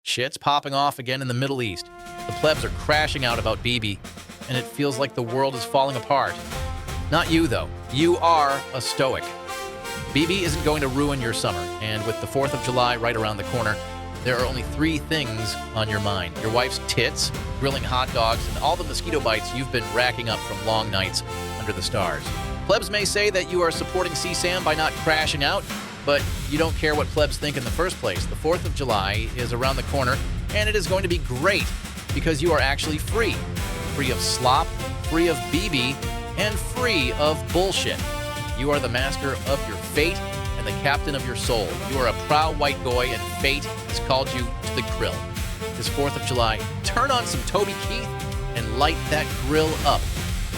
Shit's popping off again in the Middle East. The plebs are crashing out about Bibi, and it feels like the world is falling apart. Not you, though. You are a stoic. Bibi isn't going to ruin your summer, and with the 4th of July right around the corner, there are only 3 things on your mind. Your wife's tits, grilling hot dogs, and all the mosquito bites you've been racking up from long nights under the stars. Plebs may say that you are supporting CSAM by not crashing out, but you don't care what plebs think in the first place. The 4th of July is around the corner, and it is going to be great because you are actually free. Free of slop, free of Bibi, and free of bullshit. You are the master of your fate and the captain of your soul. You are a proud white goy, and fate has called you to the grill. This 4th of July, turn on some Toby Keith and light that grill up.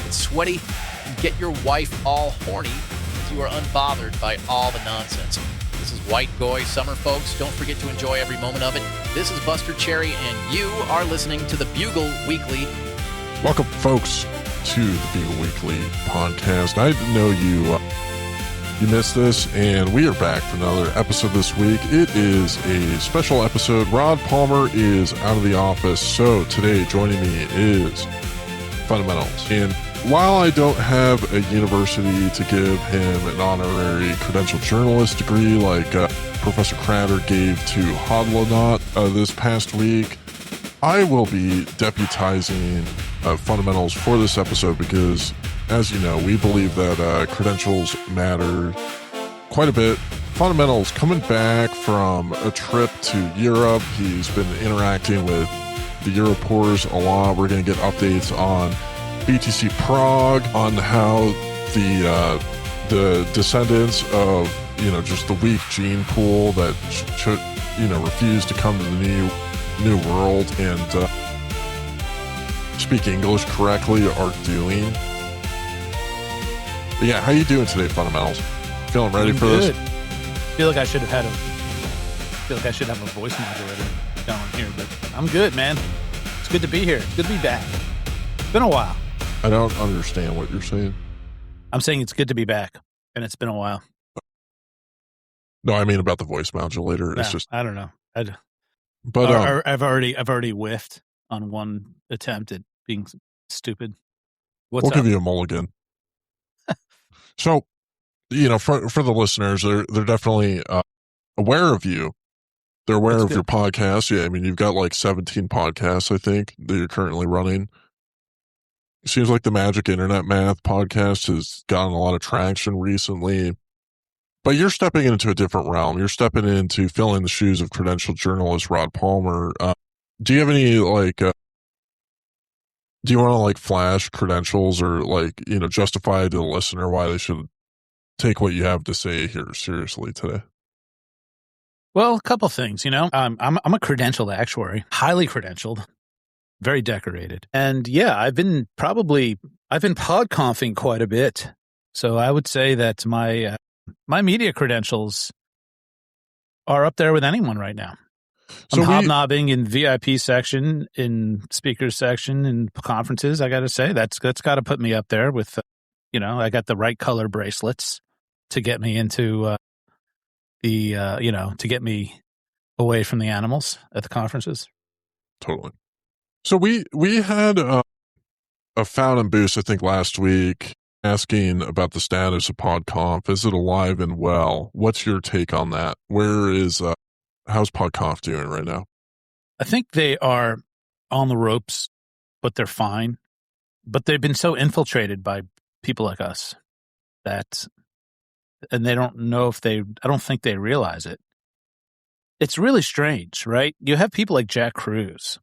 It's sweaty, and get your wife all horny as you are unbothered by all the nonsense. This is White Goy Summer, folks. Don't forget to enjoy every moment of it. This is Buster Cherry, and you are listening to the Bugle Weekly. Welcome, folks, to the Bugle Weekly podcast. I know you missed this, and we are back for another episode this week. It is a special episode. Rod Palmer is out of the office, so today joining me is Fundamentals. And while I don't have a university to give him an honorary credential journalist degree like Professor Crowder gave to Hodlonaut this past week, I will be deputizing Fundamentals for this episode because, as you know, we believe that credentials matter quite a bit. Fundamentals coming back from a trip to Europe. He's been interacting with the Europors a lot. We're going to get updates on BTC Prague, on how the descendants of, just the weak gene pool that refuse to come to the new world and speak English correctly are doing. But yeah, how you doing today, Fundamentals? Feeling ready for this? Feel like I should have a voice modulator going here, but I'm good, man. It's good to be here. It's good to be back. It's been a while. I don't understand what you're saying. I'm saying it's good to be back, and it's been a while. No, I mean about the voice modulator. It's just I don't know. But I've already whiffed on one attempt at being stupid. We'll give you a mulligan. So, for the listeners, they're definitely aware of you. They're aware of your podcast. Yeah, I mean, you've got like 17 podcasts, I think, that you're currently running. It seems like the Magic Internet Math podcast has gotten a lot of traction recently. But you're stepping into a different realm. You're stepping into filling the shoes of credentialed journalist Rod Palmer. Do you have any, do you want to, flash credentials or, justify to the listener why they should take what you have to say here seriously today? Well, a couple things, I'm a credentialed actuary, highly credentialed, very decorated. And yeah, I've been podconfing quite a bit. So I would say that my media credentials are up there with anyone right now. I'm hobnobbing in VIP section, in speakers section, in conferences. I got to say that's got to put me up there with, I got the right color bracelets to get me into to get me away from the animals at the conferences. Totally. So we had a Found and Boost, I think, last week asking about the status of PodConf. Is it alive and well? What's your take on that? How's PodConf doing right now? I think they are on the ropes, but they're fine. But they've been so infiltrated by people like us and they don't know I don't think they realize it. It's really strange, right? You have people like Jack Cruz,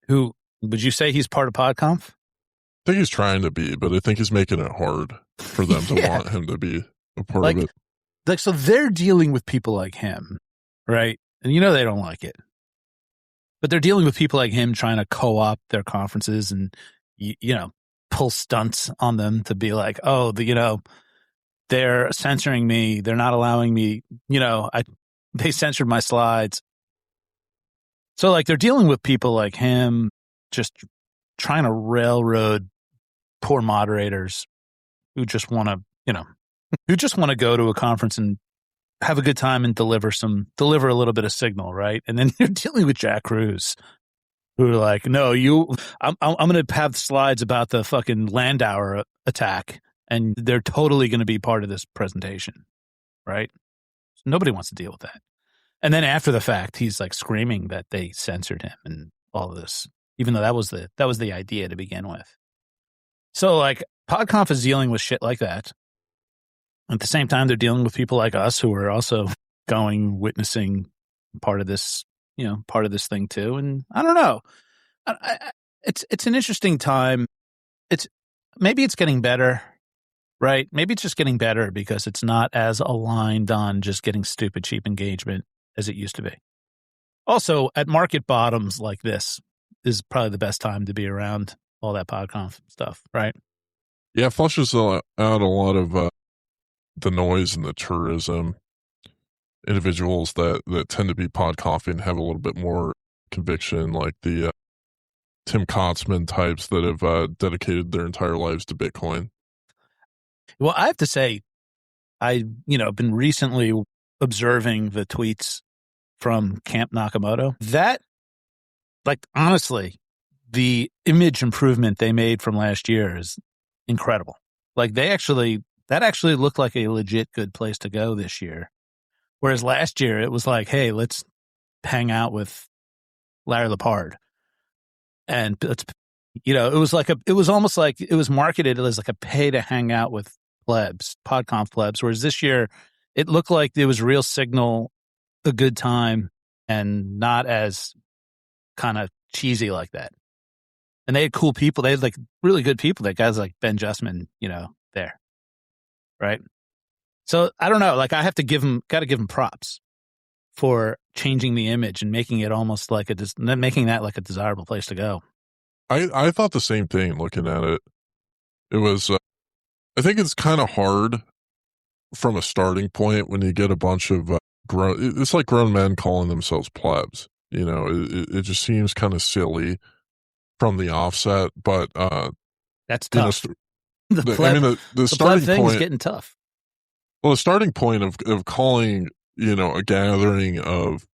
who, would you say he's part of PodConf? I think he's trying to be, but I think he's making it hard for them to want him to be a part of it. So they're dealing with people like him, right? And they don't like it. But they're dealing with people like him trying to co-opt their conferences and, pull stunts on them to be like, oh, they're censoring me. They're not allowing me, they censored my slides. So they're dealing with people like him, just trying to railroad poor moderators who just want to, go to a conference and have a good time and deliver a little bit of signal, right? And then you're dealing with Jack Cruz, who are like, no, I'm going to have slides about the fucking Landauer attack, and they're totally going to be part of this presentation, right? Nobody wants to deal with that. And then after the fact, he's like screaming that they censored him and all of this, even though that was the idea to begin with. So like PodConf is dealing with shit like that. At the same time, they're dealing with people like us who are also witnessing part of this, part of this thing too. And I don't know. It's an interesting time. Maybe it's getting better, right? Maybe it's just getting better because it's not as aligned on just getting stupid, cheap engagement as it used to be. Also, at market bottoms like this is probably the best time to be around all that PodConf stuff, right? Yeah, it flushes out a lot of the noise and the tourism. Individuals that tend to be PodConf and have a little bit more conviction, like the Tim Kotzman types that have dedicated their entire lives to Bitcoin. Well, I have to say, I've been recently observing the tweets from Camp Nakamoto. That, like, honestly, the image improvement they made from last year is incredible. Like, that actually looked like a legit good place to go this year. Whereas last year it was like, hey, let's hang out with Larry Lepard. And it's, it was almost like it was marketed as like a pay to hang out with plebs, PodConf plebs. Whereas this year it looked like there was real signal, a good time, and not as kind of cheesy like that. And they had cool people. They had like really good people. That guys like Ben Justman, there. Right. So I don't know. Like I have to got to give him props for changing the image and making it almost like making that like a desirable place to go. I thought the same thing looking at it. It was, I think it's kind of hard from a starting point when you get a bunch of it's like grown men calling themselves plebs. It just seems kind of silly from the offset, but that's tough. The starting point is getting tough. Well, the starting point of calling, a gathering of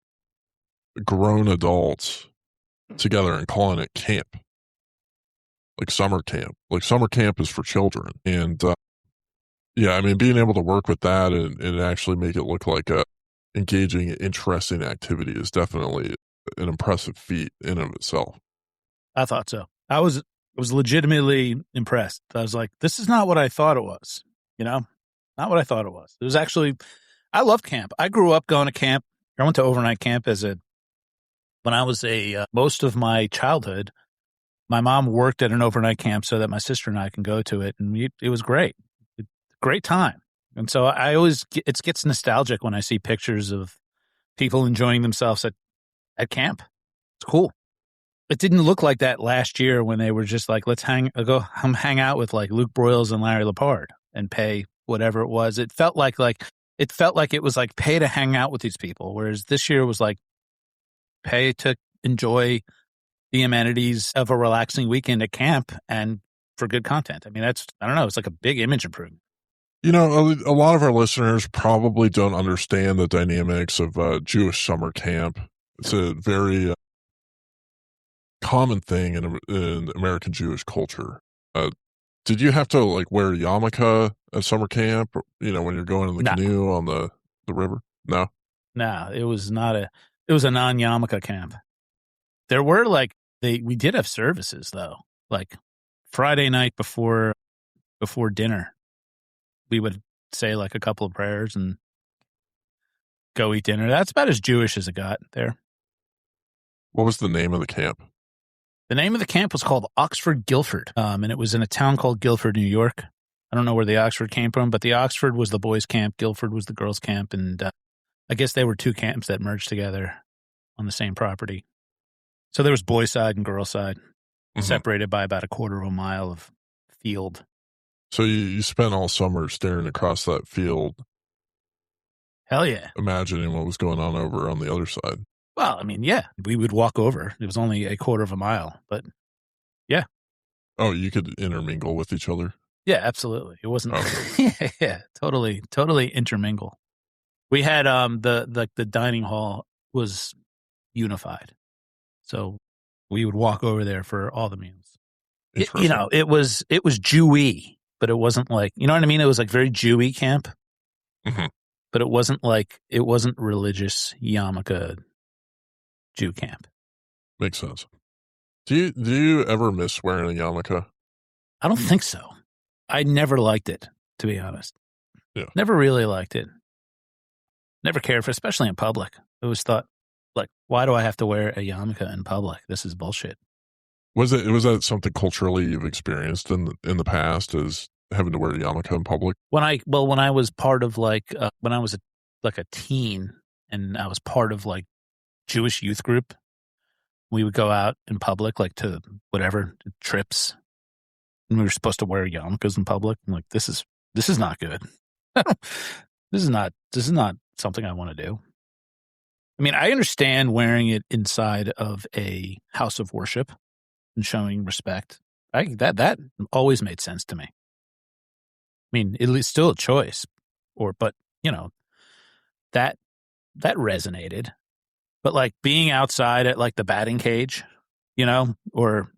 grown adults together and calling it camp, like summer camp. Like summer camp is for children. And being able to work with that and actually make it look like a engaging, interesting activity is definitely an impressive feat in of itself. I thought so. I was legitimately impressed. I was like, this is not what I thought it was, not what I thought it was. It was actually, I love camp. I grew up going to camp. I went to overnight camp when I was most of my childhood. My mom worked at an overnight camp so that my sister and I can go to it. And it was great. Great time. And so it gets nostalgic when I see pictures of people enjoying themselves at camp. It's cool. It didn't look like that last year when they were just like, let's hang out with like Luke Broyles and Larry Lepard and pay whatever it was. It felt like it was like pay to hang out with these people. Whereas this year was like pay to enjoy the amenities of a relaxing weekend at camp and for good content. I mean, I don't know. It's like a big image improvement. A lot of our listeners probably don't understand the dynamics of Jewish summer camp. It's a very common thing in American Jewish culture. Did you have to like wear a yarmulke at summer camp? When you're going in the canoe on the river? No, it was not it was a non-yarmulke camp. There were we did have services though, like Friday night before dinner. We would say like a couple of prayers and go eat dinner. That's about as Jewish as it got there. What was the name of the camp? The name of the camp was called Oxford Guilford, and it was in a town called Guilford, New York. I don't know where the Oxford came from, but the Oxford was the boys' camp, Guilford was the girls' camp, and I guess they were two camps that merged together on the same property. So there was boys' side and girls' side, separated by about a quarter of a mile of field. So you spent all summer staring across that field. Hell yeah. Imagining what was going on over on the other side. Well, I mean, yeah, we would walk over. It was only a quarter of a mile, but yeah. Oh, you could intermingle with each other? Yeah, absolutely. It wasn't. Okay. yeah, totally intermingle. We had the dining hall was unified, so we would walk over there for all the meals. Interesting. It was Jewy, but it wasn't like, you know what I mean. It was like very Jewy camp, Mm-hmm. but it wasn't religious yarmulke Jew camp. Makes sense. Do you ever miss wearing a yarmulke? I don't think so. I never liked it, to be honest. Yeah. Never really liked it. Never cared for, especially in public. I always thought, like, why do I have to wear a yarmulke in public? This is bullshit. Was that something culturally you've experienced in the past, as having to wear a yarmulke in public? When I was part of when I was a teen and I was part of like Jewish youth group, we would go out in public, like to whatever trips, and we were supposed to wear yarmulkes in public. I'm like, this is not good. This is not something I want to do. I mean, I understand wearing it inside of a house of worship and showing respect. That always made sense to me. I mean, it's still a choice, but that resonated. But like being outside at like the batting cage, or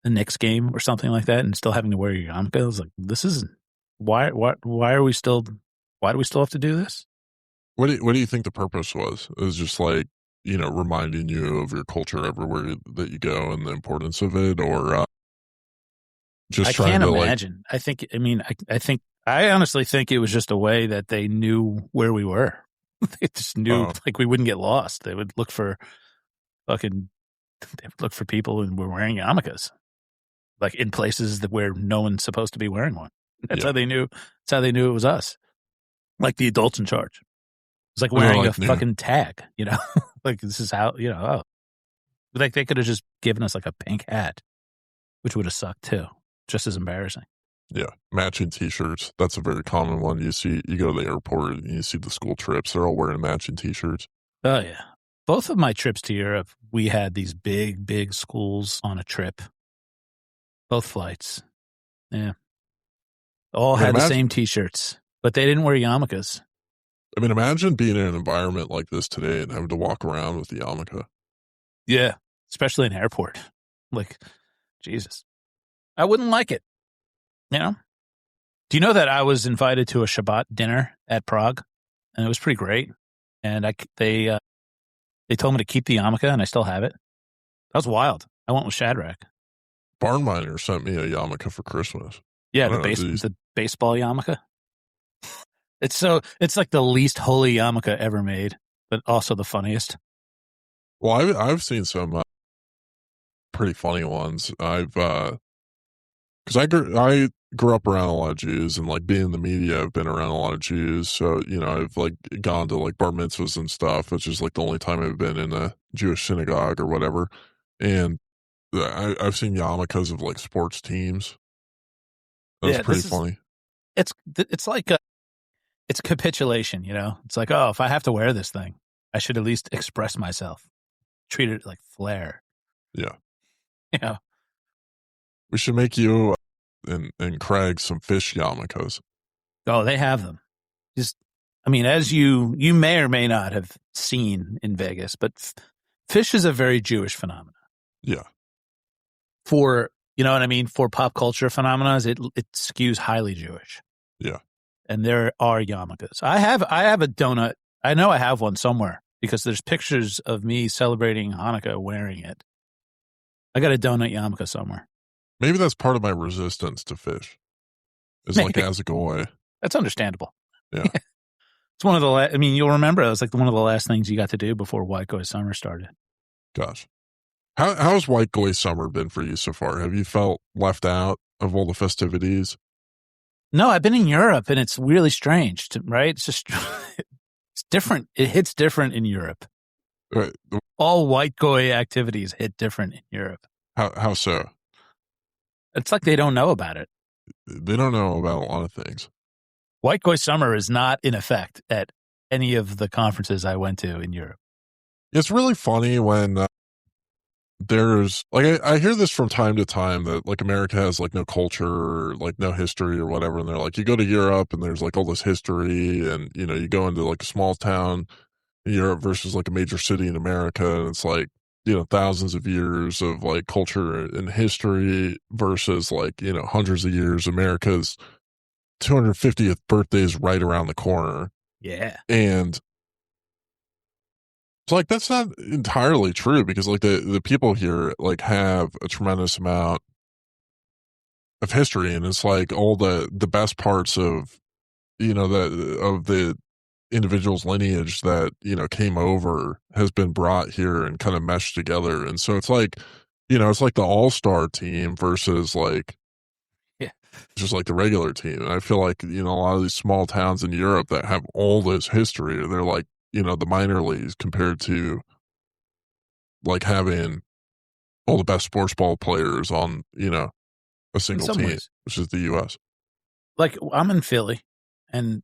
the Knicks game or something like that, and still having to wear your yarmulke, I was like, this isn't. Why do we still have to do this? What do you think the purpose was? It was just like, reminding you of your culture everywhere that you go and the importance of it, or just I trying can't to imagine. I honestly think it was just a way that they knew where we were. They just knew like we wouldn't get lost. They would look for people who were wearing yarmulkes, like in places where no one's supposed to be wearing one. That's how they knew. That's how they knew it was us. Like the adults in charge. It's like wearing a fucking tag, like this is how, like they could have just given us like a pink hat, which would have sucked too. Just as embarrassing. Yeah. Matching t-shirts. That's a very common one. You go to the airport and you see the school trips. They're all wearing matching t-shirts. Oh yeah. Both of my trips to Europe, we had these big, big schools on a trip. Both flights. Yeah. All had the same t-shirts, but they didn't wear yarmulkes. I mean, imagine being in an environment like this today and having to walk around with the yarmulke. Yeah, especially in an airport. Like, Jesus. I wouldn't like it. Do you know that I was invited to a Shabbat dinner at Prague? And it was pretty great. And they told me to keep the yarmulke, and I still have it. That was wild. I went with Shadrach. Barn Miner sent me a yarmulke for Christmas. Yeah, the baseball yarmulke. It's like the least holy yarmulke ever made, but also the funniest. Well, I've seen some pretty funny ones. Because I grew up around a lot of Jews, and like being in the media, I've been around a lot of Jews. So I've like gone to like bar mitzvahs and stuff, which is like the only time I've been in a Jewish synagogue or whatever. And I've seen yarmulkes of like sports teams. That's pretty funny. It's like it's capitulation, It's like, oh, if I have to wear this thing, I should at least express myself. Treat it like flair. Yeah. Yeah. We should make you and Craig some fish yarmulkes. Oh, they have them. As you may or may not have seen in Vegas, but fish is a very Jewish phenomenon. Yeah. For, for pop culture phenomena, it skews highly Jewish. Yeah. And there are yarmulkes. I have a donut. I know I have one somewhere because there's pictures of me celebrating Hanukkah wearing it. I got a donut yarmulke somewhere. Maybe that's part of my resistance to fish. It's like as a goy. That's understandable. Yeah. It's one of the you'll remember it was like one of the last things you got to do before White Goy Summer started. Gosh. How's White Goy Summer been for you so far? Have you felt left out of all the festivities? No, I've been in Europe, and it's really strange, right? It's just it's different. It hits different in Europe. Right. All White Goy activities hit different in Europe. How so? It's like they don't know about it. They don't know about a lot of things. White Goy Summer is not in effect at any of the conferences I went to in Europe. It's really funny when there's like I hear this from time to time that like America has like no culture or like no history or whatever, and they're like, you go to Europe and there's like all this history, and you know, you go into like a small town in Europe versus like a major city in America, and it's like, you know, thousands of years of like culture and history versus like, you know, hundreds of years. America's 250th birthday is right around the corner. Yeah. And it's like that's not entirely true, because like the people here like have a tremendous amount of history, and it's like all the best parts of, you know, the individual's lineage that, you know, came over has been brought here and kind of meshed together. And so it's like, you know, it's like the all-star team versus like Yeah. just like the regular team. And I feel like, you know, a lot of these small towns in Europe that have all this history, they're like, you know, the minor leagues compared to like having all the best sports ball players on, you know, a In single some team, ways. which is the US. Like, I'm in Philly, and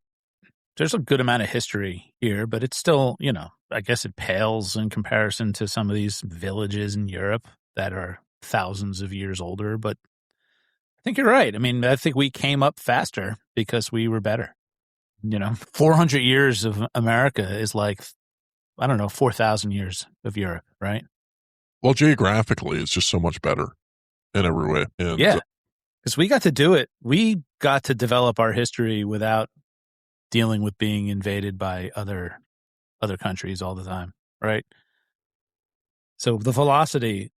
there's a good amount of history here, but it's still, you know, I guess it pales in comparison to some of these villages in Europe that are thousands of years older. But I think you're right. I mean, I think we came up faster because we were better. You know, 400 years of America is like, I don't know, 4,000 years of Europe, right? Well, geographically, it's just so much better in every way. And Yeah, because we got to do it. We got to develop our history without dealing with being invaded by other countries all the time, right? So the velocity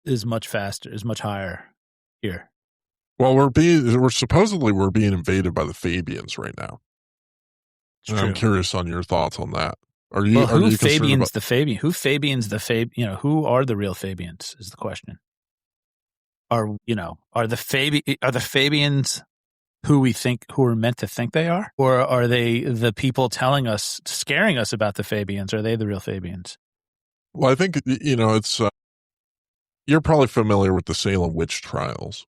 is much faster, is much higher here. well, we're supposedly being invaded by the Fabians right now. It's And true. I'm curious on your thoughts on that. Are Well, who you concerned Fabians about the Fabian? Who Fabians the Fab? You know, who are the real Fabians? Is the question. Are the Fabians who are meant to think they are, or are they the people telling us, scaring us about the Fabians? Are they the real Fabians? Well, I think, you know, it's you're probably familiar with the Salem witch trials.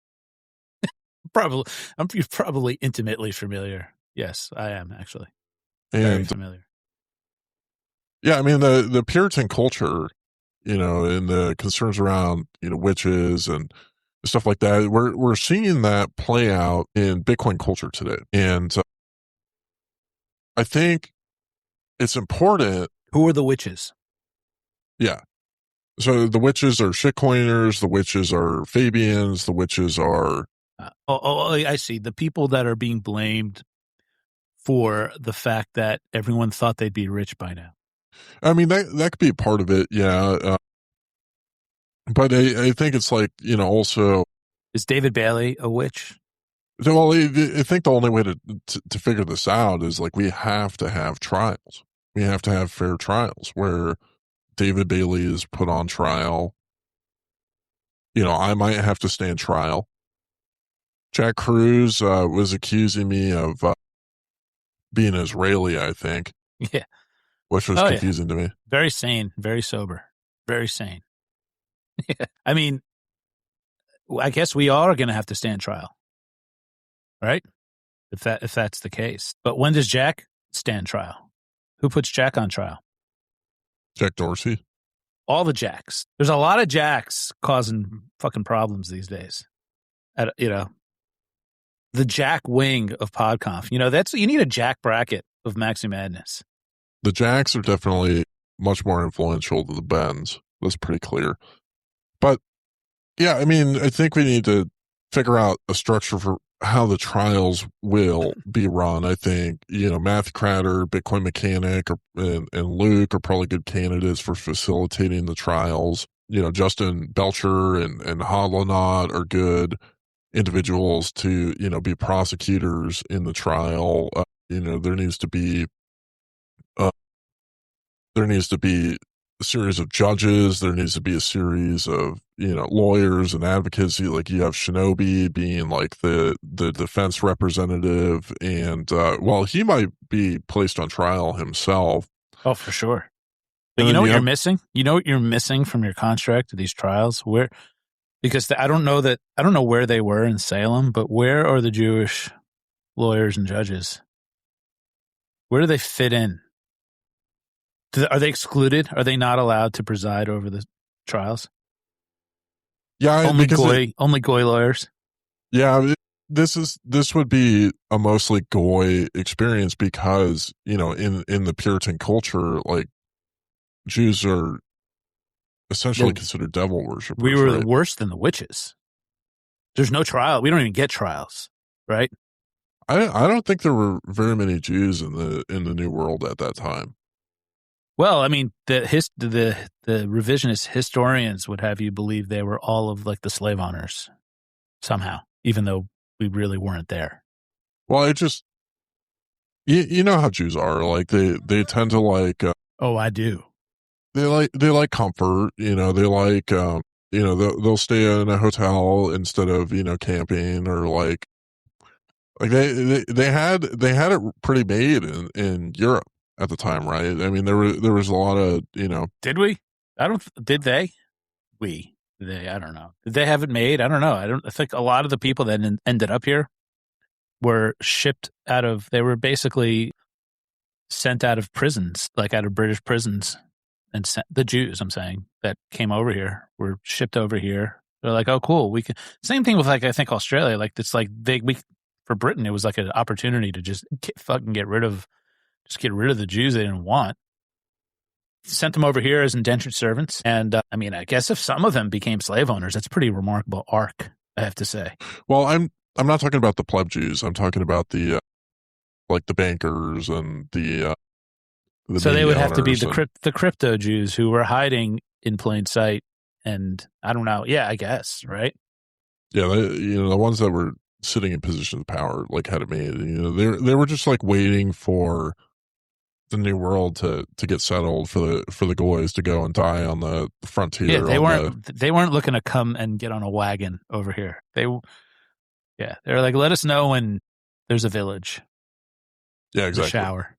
Probably, you're probably intimately familiar. Yes, I am actually very And familiar. yeah, I mean the Puritan culture, you know, and the concerns around, you know, witches and stuff like that. We're seeing that play out in Bitcoin culture today. And I think it's important. Who are the witches? Yeah. So the witches are shitcoiners, the witches are Fabians, the witches are I see. The people that are being blamed for the fact that everyone thought they'd be rich by now. I mean, that could be a part of it, yeah. But I think it's like, you know, also. Is David Bailey a witch? Well, I think the only way to figure this out is like we have to have trials. We have to have fair trials where David Bailey is put on trial. You know, I might have to stand trial. Jack Cruz was accusing me of being Israeli, I think. Yeah. Which was confusing to me. Very sane, very sober, very sane. Yeah. I mean, I guess we all are going to have to stand trial, right? If that's the case. But when does Jack stand trial? Who puts Jack on trial? Jack Dorsey. All the Jacks. There's a lot of Jacks causing fucking problems these days. You know, the Jack wing of PodConf. You know, you need a Jack bracket of Maxi Madness. The Jacks are definitely much more influential than the Bens. That's pretty clear. But yeah, I mean, I think we need to figure out a structure for how the trials will be run. I think, you know, Matthew Cratter, Bitcoin Mechanic, and Luke are probably good candidates for facilitating the trials. You know, Justin Belcher and Hodlonaut are good individuals to, you know, be prosecutors in the trial. You know, there needs to be a series of judges. There needs to be a series of, you know, lawyers and advocacy. Like you have Shinobi being like the defense representative, and well, he might be placed on trial himself. Oh, for sure. But you know what you're missing? You know what you're missing from your contract to these trials? Because I don't know where they were in Salem, but where are the Jewish lawyers and judges? Where do they fit in? Are they excluded? Are they not allowed to preside over the trials? Yeah, Only goy lawyers. Yeah, this would be a mostly goy experience because in the Puritan culture, like Jews are essentially considered devil worshippers. We were right? worse than the witches. There's no trial. We don't even get trials, right? I don't think there were very many Jews in the New World at that time. Well, I mean, the revisionist historians would have you believe they were all of like the slave owners somehow, even though we really weren't there. Well, it just you know how Jews are, like they tend to like oh, I do. They like comfort, they like they'll stay in a hotel instead of camping, or like they had it pretty made in Europe at the time, right? I mean, there was a lot of Did we? Did they? I don't know. Did they have it made? I don't know. I think a lot of the people that ended up here were shipped out of. They were basically sent out of prisons, like out of British prisons, and the Jews, I'm saying, that came over here were shipped over here. They're like, oh, cool. We can. Same thing with like I think Australia. Like it's like for Britain, it was like an opportunity to just get rid of the Jews they didn't want. Sent them over here as indentured servants, and I mean, I guess if some of them became slave owners, that's a pretty remarkable arc, I have to say. Well, I'm not talking about the pleb Jews. I'm talking about the like the bankers and the so they would have to be the crypto Jews who were hiding in plain sight, and I don't know. Yeah, I guess, right? Yeah, the ones that were sitting in positions of power, like had it made. They were just like waiting for the New World to get settled for the goys to go and die on the frontier. Yeah, they weren't looking to come and get on a wagon over here. They were like, let us know when there's a village. Yeah, exactly. A shower.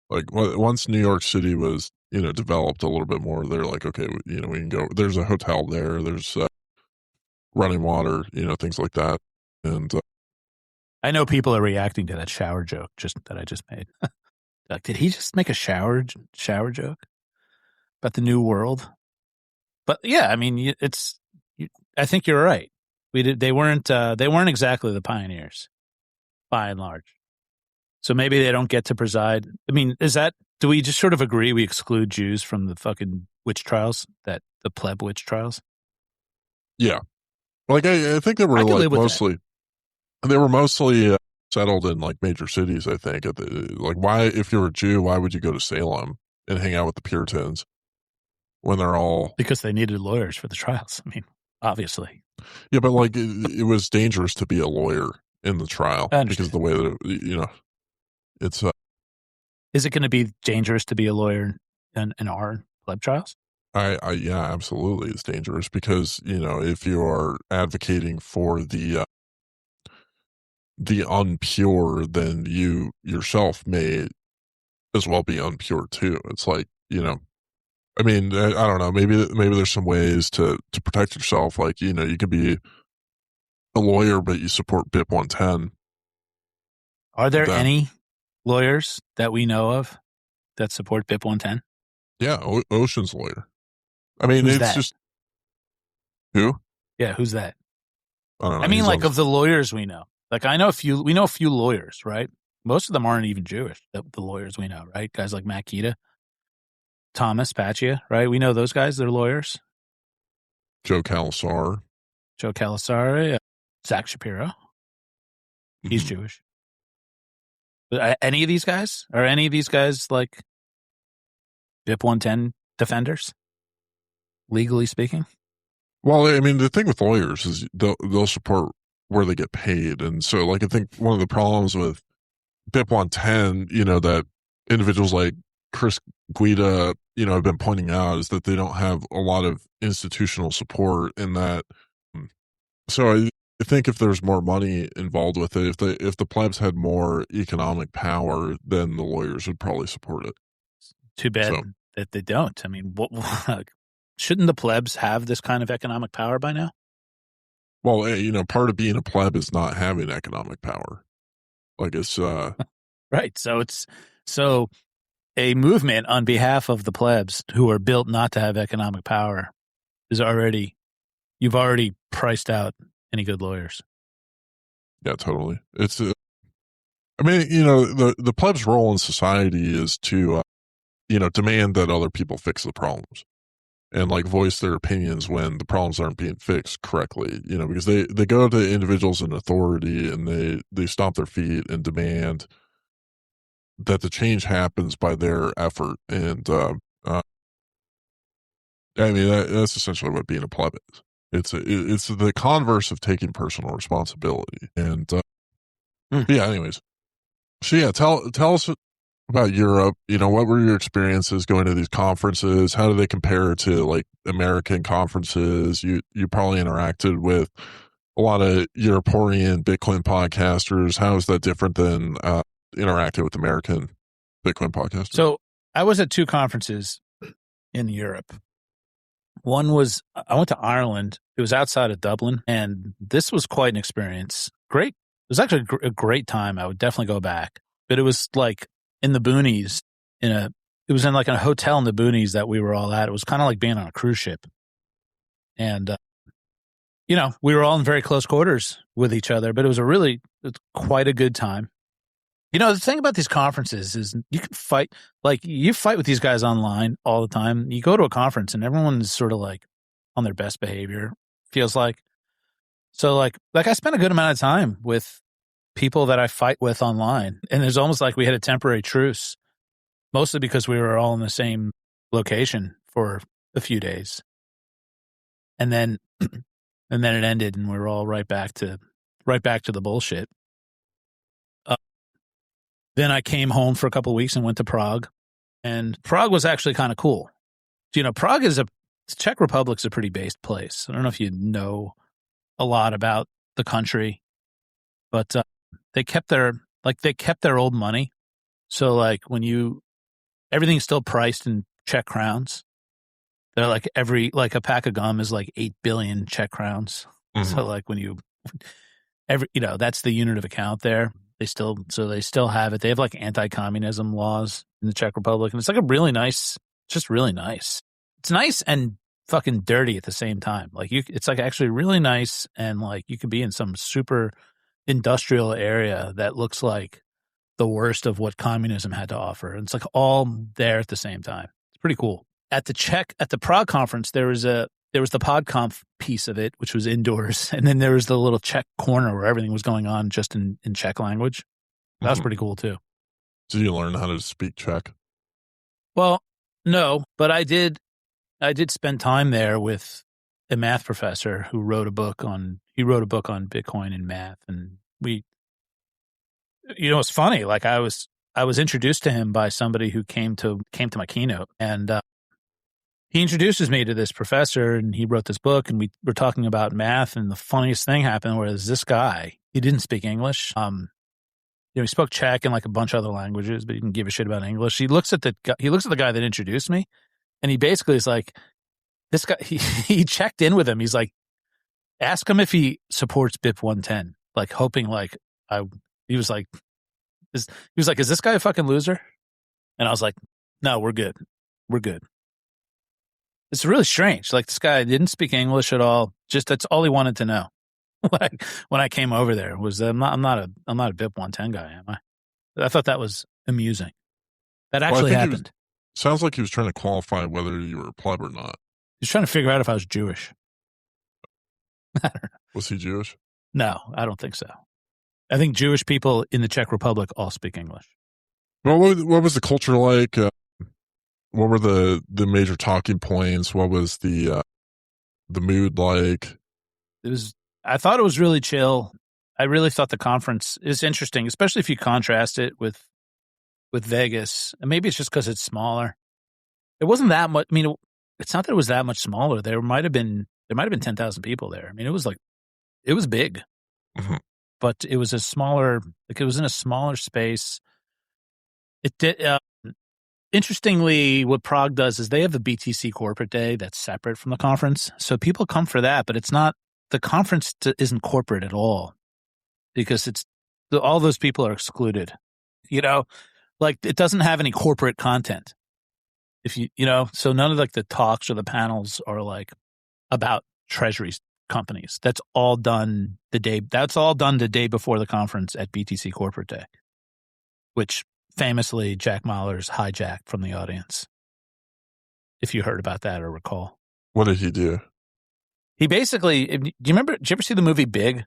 Like once New York City was developed a little bit more, they're like, okay, we can go. There's a hotel there. There's running water, things like that. And I know people are reacting to that shower joke that I just made. Like, did he just make a shower joke about the New World? But yeah, I mean, I think you're right. They weren't exactly the pioneers, by and large. So maybe they don't get to preside. I mean, do we just sort of agree we exclude Jews from the fucking witch trials, the pleb witch trials? Yeah. Like, I think they were like mostly settled in like major cities. I think like, why, if you're a Jew, why would you go to Salem and hang out with the Puritans when they're all, because they needed lawyers for the trials. I mean, obviously. Yeah, but like it was dangerous to be a lawyer in the trial because of the way that it's. Is it going to be dangerous to be a lawyer in our pleb trials? Yeah, absolutely, it's dangerous because if you are advocating for the unpure, then you yourself may as well be unpure too. It's like I mean, I don't know. Maybe there's some ways to protect yourself. Like you could be a lawyer, but you support BIP 110. Are there any lawyers that we know of that support BIP 110? Yeah, Ocean's lawyer. I mean, who's it's that? just who? Yeah, who's that? I don't know. I mean, like of the lawyers we know. Like we know a few lawyers, right? Most of them aren't even Jewish. The lawyers we know, right? Guys like Matt Keita, Thomas Paccia, right? We know those guys. They're lawyers. Joe Calasar, Zach Shapiro. He's Jewish. But any of these guys? Are any of these guys like BIP 110 defenders, legally speaking? Well, I mean, the thing with lawyers is they'll support where they get paid. And so, like, I think one of the problems with BIP 110, that individuals like Chris Guida, have been pointing out is that they don't have a lot of institutional support in that. So I think if there's more money involved with it, if the plebs had more economic power, then the lawyers would probably support it. Too bad that they don't. I mean, shouldn't the plebs have this kind of economic power by now? Well, part of being a pleb is not having economic power. Like it's right. So a movement on behalf of the plebs who are built not to have economic power is already you've already priced out any good lawyers. Yeah, totally. It's, I mean, you know, the pleb's role in society is to, you know, demand that other people fix the problems and like voice their opinions when the problems aren't being fixed correctly, you know, because they go to individuals in authority and they stomp their feet and demand that the change happens by their effort. And, I mean, that's essentially what being a pleb is. It's the converse of taking personal responsibility. And, yeah, anyways. So yeah, tell us about Europe. You know, what were your experiences going to these conferences? How do they compare to like American conferences? You probably interacted with a lot of European Bitcoin podcasters. How is that different than interacting with American Bitcoin podcasters? So I was at 2 conferences in Europe. One was, I went to Ireland. It was outside of Dublin, and this was quite an experience. Great. It was actually a great time. I would definitely go back. But it was like in the boonies, it was in like a hotel in the boonies that we were all at. It was kind of like being on a cruise ship. And, you know, we were all in very close quarters with each other, but it's quite a good time. You know, the thing about these conferences is you can fight, like you fight with these guys online all the time. You go to a conference and everyone's sort of like on their best behavior, feels like. So like I spent a good amount of time with people that I fight with online, and it's almost like we had a temporary truce, mostly because we were all in the same location for a few days. And then it ended and we were all right back to the bullshit. Then I came home for a couple of weeks and went to Prague, and Prague was actually kind of cool. You know, Prague Czech Republic's a pretty based place. I don't know if you know a lot about the country, but they kept their old money. So like everything's still priced in Czech crowns. They're like a pack of gum is like 8 billion Czech crowns. Mm-hmm. So like that's the unit of account there. They still have it. They have like anti-communism laws in the Czech Republic, and it's like just really nice. It's nice and fucking dirty at the same time. Like it's like actually really nice, and like you could be in some super industrial area that looks like the worst of what communism had to offer. And it's like all there at the same time. It's pretty cool. At the Prague conference, there was the PodConf piece of it, which was indoors. And then there was the little Czech corner where everything was going on just in Czech language. That was pretty cool too. Did you learn how to speak Czech? Well, no, but I did spend time there with a math professor who wrote a book on Bitcoin and math. And it's funny. Like I was introduced to him by somebody who came to my keynote, and he introduces me to this professor, and he wrote this book, and we were talking about math. And the funniest thing happened was this guy, he didn't speak English. He spoke Czech and like a bunch of other languages, but he didn't give a shit about English. He looks at the guy that introduced me, and he basically is like, this guy, he checked in with him. He's like, ask him if he supports BIP 110, like hoping like he was like, is this guy a fucking loser? And I was like, no, we're good. We're good. It's really strange. Like this guy didn't speak English at all. Just that's all he wanted to know. Like when I came over there was I'm not a BIP 110 guy, am I? I thought that was amusing. That actually happened. Sounds like he was trying to qualify whether you were a pleb or not. He was trying to figure out if I was Jewish. I don't know. Was he Jewish? No, I don't think so. I think Jewish people in the Czech Republic all speak English. Well, what was the culture like? What were the major talking points? What was the mood like? I thought it was really chill. I really thought the conference is interesting, especially if you contrast it with Vegas. And maybe it's just because it's smaller. It wasn't that much. I mean, it's not that it was that much smaller. There might have been 10,000 people there. I mean, it was big, mm-hmm. But it was it was in a smaller space. It did. Interestingly, what Prague does is they have the BTC corporate day that's separate from the conference. So people come for that, but it's not, the conference isn't corporate at all because all those people are excluded, like it doesn't have any corporate content. So none of like the talks or the panels are like about treasuries, companies. That's all done the day before the conference at BTC Corporate Day, which famously Jack Mahler's hijacked from the audience. If you heard about that or recall. What did he do? He basically, do you ever see the movie Big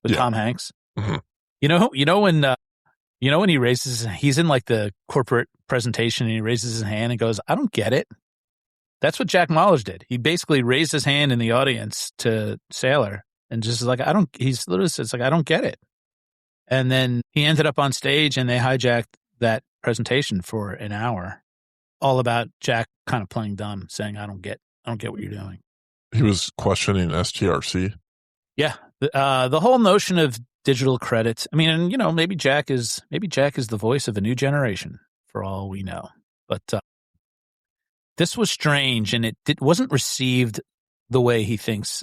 with Tom Hanks? Mm-hmm. You know when he raises, he's in like the corporate presentation and he raises his hand and goes, "I don't get it." That's what Jack Mahler did. He basically raised his hand in the audience to Saylor and just like, he's literally says like, "I don't get it." And then he ended up on stage and they hijacked that presentation for an hour, all about Jack kind of playing dumb, saying, I don't get what you're doing. He was questioning STRC. Yeah. The whole notion of digital credit. I mean, and maybe Jack is the voice of a new generation for all we know. But this was strange, and it wasn't received the way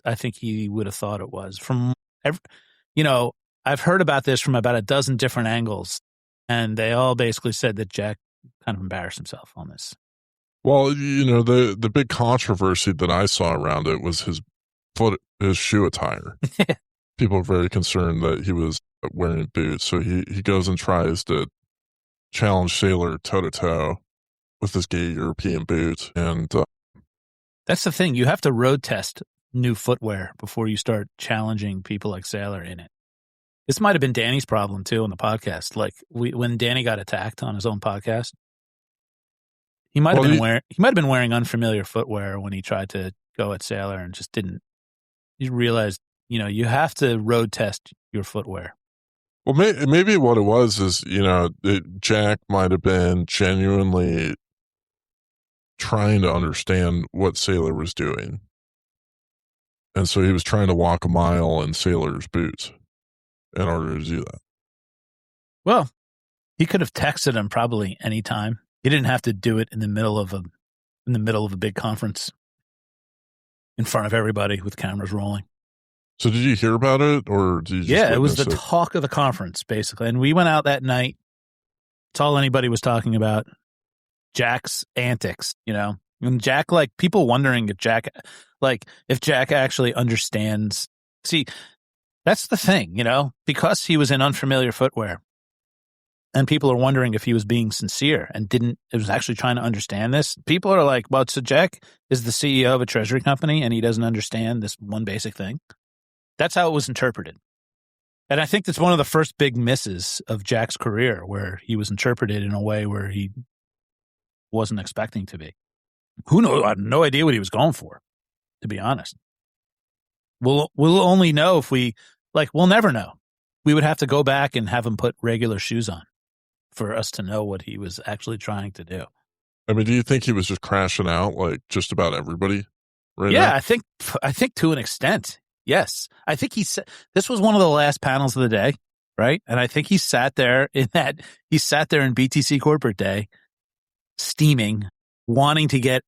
I think he would have thought it was. I've heard about this from about a dozen different angles, and they all basically said that Jack kind of embarrassed himself on this. Well, the big controversy that I saw around it was his shoe attire. People are very concerned that he was wearing boots, so he goes and tries to challenge Saylor toe-to-toe with his gay European boots. And that's the thing. You have to road test new footwear before you start challenging people like Saylor in it. This might have been Danny's problem, too, on the podcast. Like, when Danny got attacked on his own podcast, he might have been wearing unfamiliar footwear when he tried to go at Saylor and just didn't. You realized, you have to road test your footwear. Well, maybe what it was is, Jack might have been genuinely trying to understand what Saylor was doing. And so he was trying to walk a mile in Saylor's boots in order to do that. Well, he could have texted him probably any time. He didn't have to do it in the middle of a big conference in front of everybody with cameras rolling. So did you hear about it, or did you just it was the talk of the conference, basically. And we went out that night. It's all anybody was talking about. Jack's antics, And Jack, people wondering if Jack actually understands. See, that's the thing, because he was in unfamiliar footwear. And people are wondering if he was being sincere and was actually trying to understand this. People are like, well, so Jack is the CEO of a treasury company and he doesn't understand this one basic thing. That's how it was interpreted. And I think that's one of the first big misses of Jack's career, where he was interpreted in a way where he wasn't expecting to be. Who knows? I had no idea what he was going for, to be honest. We'll only know if we'll never know. We would have to go back and have him put regular shoes on for us to know what he was actually trying to do. I mean, do you think he was just crashing out like just about everybody right now? Yeah, I think to an extent, yes. I think this was one of the last panels of the day, right? And I think he sat there in BTC Corporate Day, steaming, wanting to get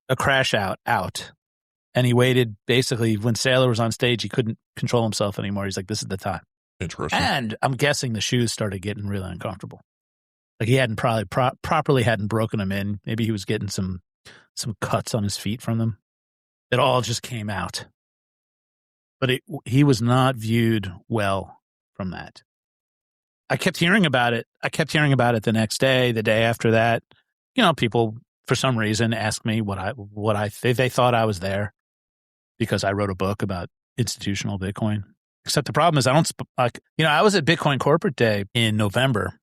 a crash out. And he waited, basically, when Saylor was on stage, he couldn't control himself anymore. He's like, this is the time. Interesting. And I'm guessing the shoes started getting really uncomfortable. Like he hadn't probably properly hadn't broken them in. Maybe he was getting some cuts on his feet from them. It all just came out. But he was not viewed well from that. I kept hearing about it. The next day, the day after that. People for some reason asked me they thought I was there because I wrote a book about institutional Bitcoin. Except the problem is I was at Bitcoin Corporate Day in November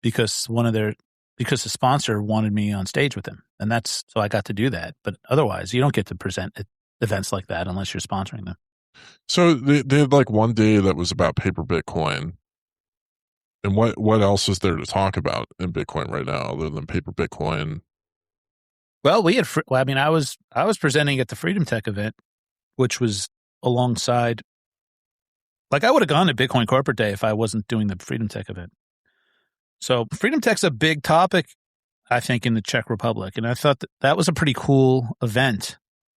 because the sponsor wanted me on stage with him. And so I got to do that. But otherwise, you don't get to present at events like that unless you're sponsoring them. So they had one day that was about paper Bitcoin. And what else is there to talk about in Bitcoin right now other than paper Bitcoin? Well, I was presenting at the Freedom Tech event, which was alongside. I would have gone to Bitcoin Corporate Day if I wasn't doing the Freedom Tech event. So Freedom Tech's a big topic, I think, in the Czech Republic. And I thought that was a pretty cool event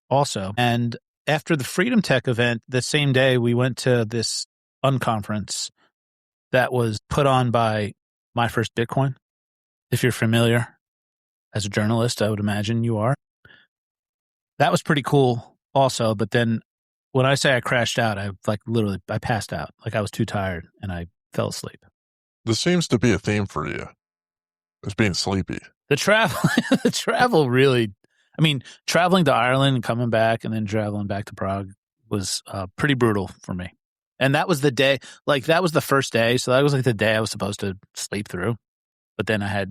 also. And after the Freedom Tech event, the same day, we went to this unconference that was put on by My First Bitcoin. If you're familiar as a journalist, I would imagine you are. That was pretty cool. also, but then when I say I crashed out, I I passed out. Like I was too tired and I fell asleep. This seems to be a theme for you. It's being sleepy. The travel really, I mean, traveling to Ireland and coming back and then traveling back to Prague was pretty brutal for me. And that was the day, like that was the first day. So that was like the day I was supposed to sleep through. But then I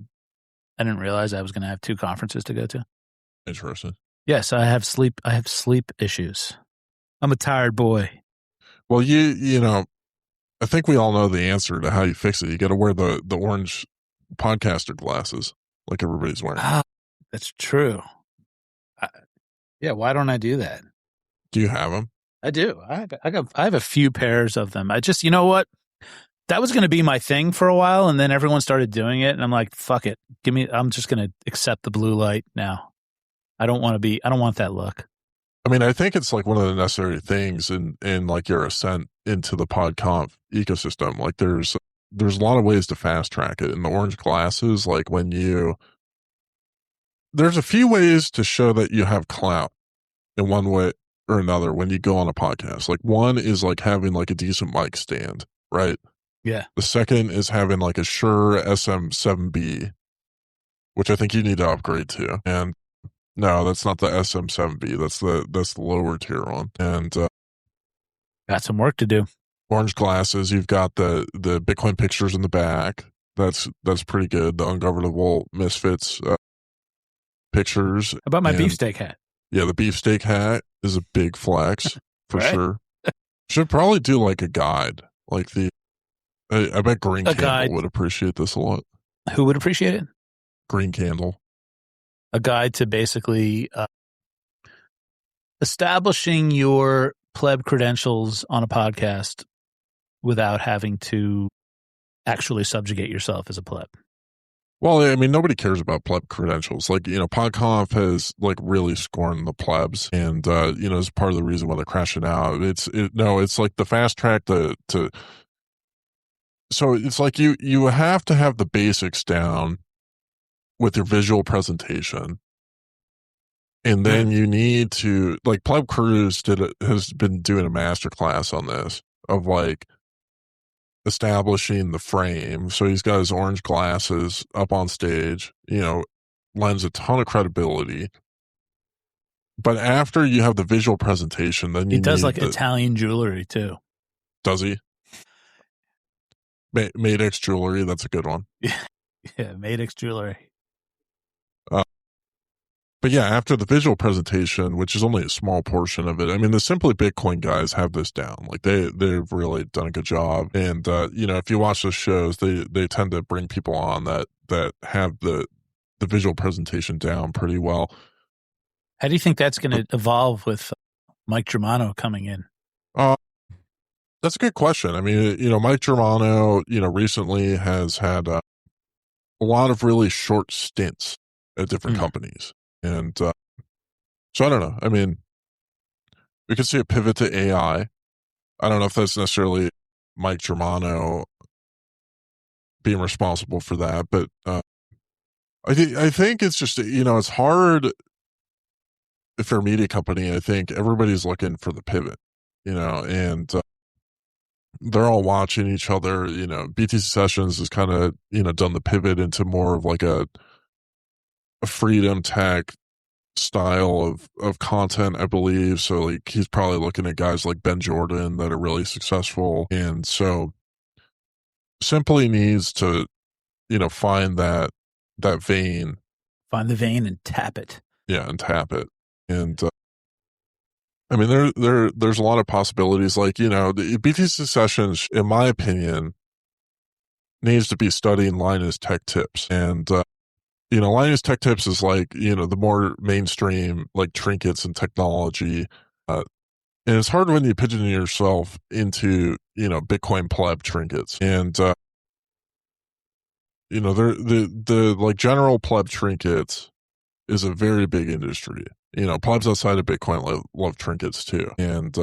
didn't realize I was going to have 2 conferences to go to. Interesting. Yes, I have sleep issues. I'm a tired boy. Well, you know, I think we all know the answer to how you fix it. You got to wear the orange podcaster glasses like everybody's wearing. That's true. Yeah, why don't I do that? Do you have them? I do. I have a few pairs of them. I just, you know what? That was going to be my thing for a while, and then everyone started doing it, and I'm like, fuck it. I'm just going to accept the blue light now. I don't want that look. I mean, I think it's like one of the necessary things in like your ascent into the PodConf ecosystem. Like there's a lot of ways to fast track it. And the orange glasses, like there's a few ways to show that you have clout in one way or another when you go on a podcast. Like one is like having like a decent mic stand, right? Yeah. The second is having like a Shure SM7B, which I think you need to upgrade to. And no, that's not the SM7B. That's the lower tier one. And got some work to do. Orange glasses. You've got the Bitcoin pictures in the back. That's pretty good. The ungovernable misfits pictures. How about my beefsteak hat? Yeah, the beefsteak hat is a big flex for Right? sure. Should probably do like a guide, like I bet Green A Candle guide. would appreciate this a lot. Who would appreciate it? Green Candle. A guide to basically establishing your pleb credentials on a podcast without having to actually subjugate yourself as a pleb. Well, I mean, nobody cares about pleb credentials. Like, you know, PodConf has like really scorned the plebs, and you know, it's part of the reason why they're crashing out. It's like the fast track to. So it's like you have to have the basics down with your visual presentation, and then you need to, like, Pleb Cruise has been doing a masterclass on this of like establishing the frame. So he's got his orange glasses up on stage, you know, lends a ton of credibility. But after you have the visual presentation, then he does like Italian jewelry too. Does he? Madex jewelry, that's a good one. Yeah, Madex jewelry. But yeah, after the visual presentation, which is only a small portion of it, I mean, the Simply Bitcoin guys have this down. Like they've really done a good job. And you know, if you watch those shows, they tend to bring people on that have the visual presentation down pretty well. How do you think that's going to evolve with Mike Germano coming in? That's a good question. I mean, you know, Mike Germano, you know, recently has had a lot of really short stints at different companies. And so I don't know. I mean, we could see a pivot to AI. I don't know if that's necessarily Mike Germano being responsible for that, but I think it's just, you know, it's hard if you're a media company. I think everybody's looking for the pivot, you know, and they're all watching each other. You know, BTC Sessions has kind of, you know, done the pivot into more of like a freedom tech style of content, I believe. So like he's probably looking at guys like Ben Jordan that are really successful, and so simply needs to, you know, find that vein, find the vein and tap it. Yeah, and tap it. And I mean, there's a lot of possibilities. Like, you know, the BTC Sessions, in my opinion, needs to be studying Linus Tech Tips. And you know, Linus Tech Tips is like, you know, the more mainstream, like, trinkets and technology. And it's hard when you pigeon yourself into, you know, Bitcoin pleb trinkets. And, you know, the like general pleb trinkets is a very big industry. You know, plebs outside of Bitcoin love trinkets too. And,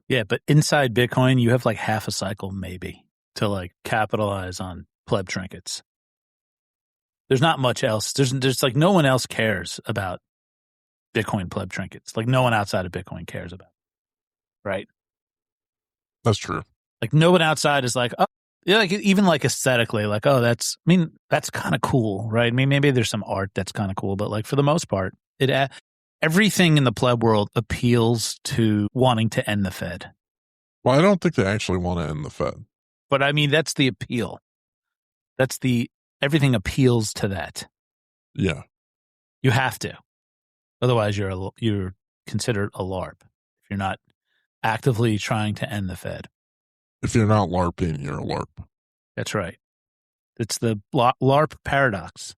yeah, but inside Bitcoin, you have like half a cycle maybe to like capitalize on pleb trinkets. There's not much else. There's like no one else cares about Bitcoin pleb trinkets. Like no one outside of Bitcoin cares about it, right? That's true. Like no one outside is like, oh, yeah, like even like aesthetically, like, oh, that's kind of cool, right? I mean, maybe there's some art that's kind of cool, but like for the most part, everything in the pleb world appeals to wanting to end the Fed. Well, I don't think they actually want to end the Fed. But I mean, that's the appeal. Everything appeals to that. Yeah. You have to. Otherwise, you're considered a LARP if you're not actively trying to end the Fed. If you're not LARPing, you're a LARP. That's right. It's the LARP paradox.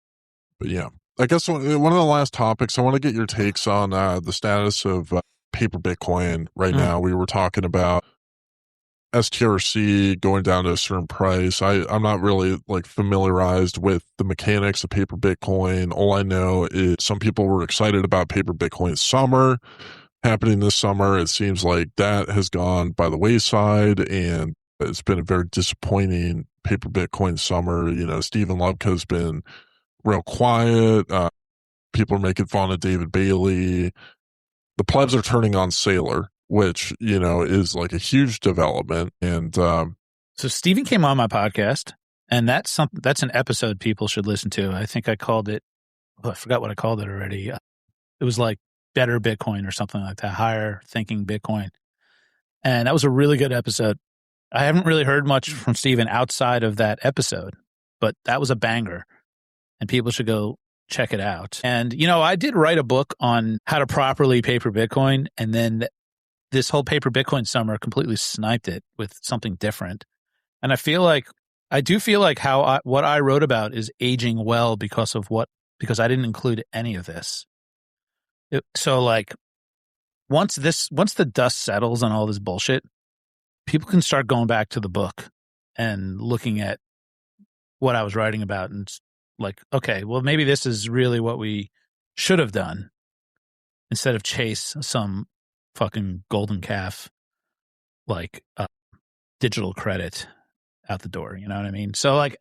But yeah, I guess one of the last topics, I want to get your takes on the status of paper Bitcoin right now. We were talking about STRC going down to a certain price. I'm not really like familiarized with the mechanics of paper Bitcoin. All I know is some people were excited about paper Bitcoin summer happening this summer. It seems like that has gone by the wayside, and it's been a very disappointing paper Bitcoin summer. You know, Stephen Lubka's been real quiet. People are making fun of David Bailey. The plebs are turning on Sailor, which, you know, is like a huge development. And so Stephen came on my podcast, and that's an episode people should listen to. I think I called it, I forgot what I called it already. It was like Better Bitcoin or something like that, Higher Thinking Bitcoin. And that was a really good episode. I haven't really heard much from Stephen outside of that episode, but that was a banger, and people should go check it out. And, you know, I did write a book on how to properly paper Bitcoin, and then this whole paper Bitcoin summer completely sniped it with something different. And I do feel like what I wrote about is aging well because I didn't include any of this. So like once the dust settles on all this bullshit, people can start going back to the book and looking at what I was writing about and like, okay, well, maybe this is really what we should have done instead of chase some fucking golden calf like digital credit out the door. You know what I mean? So like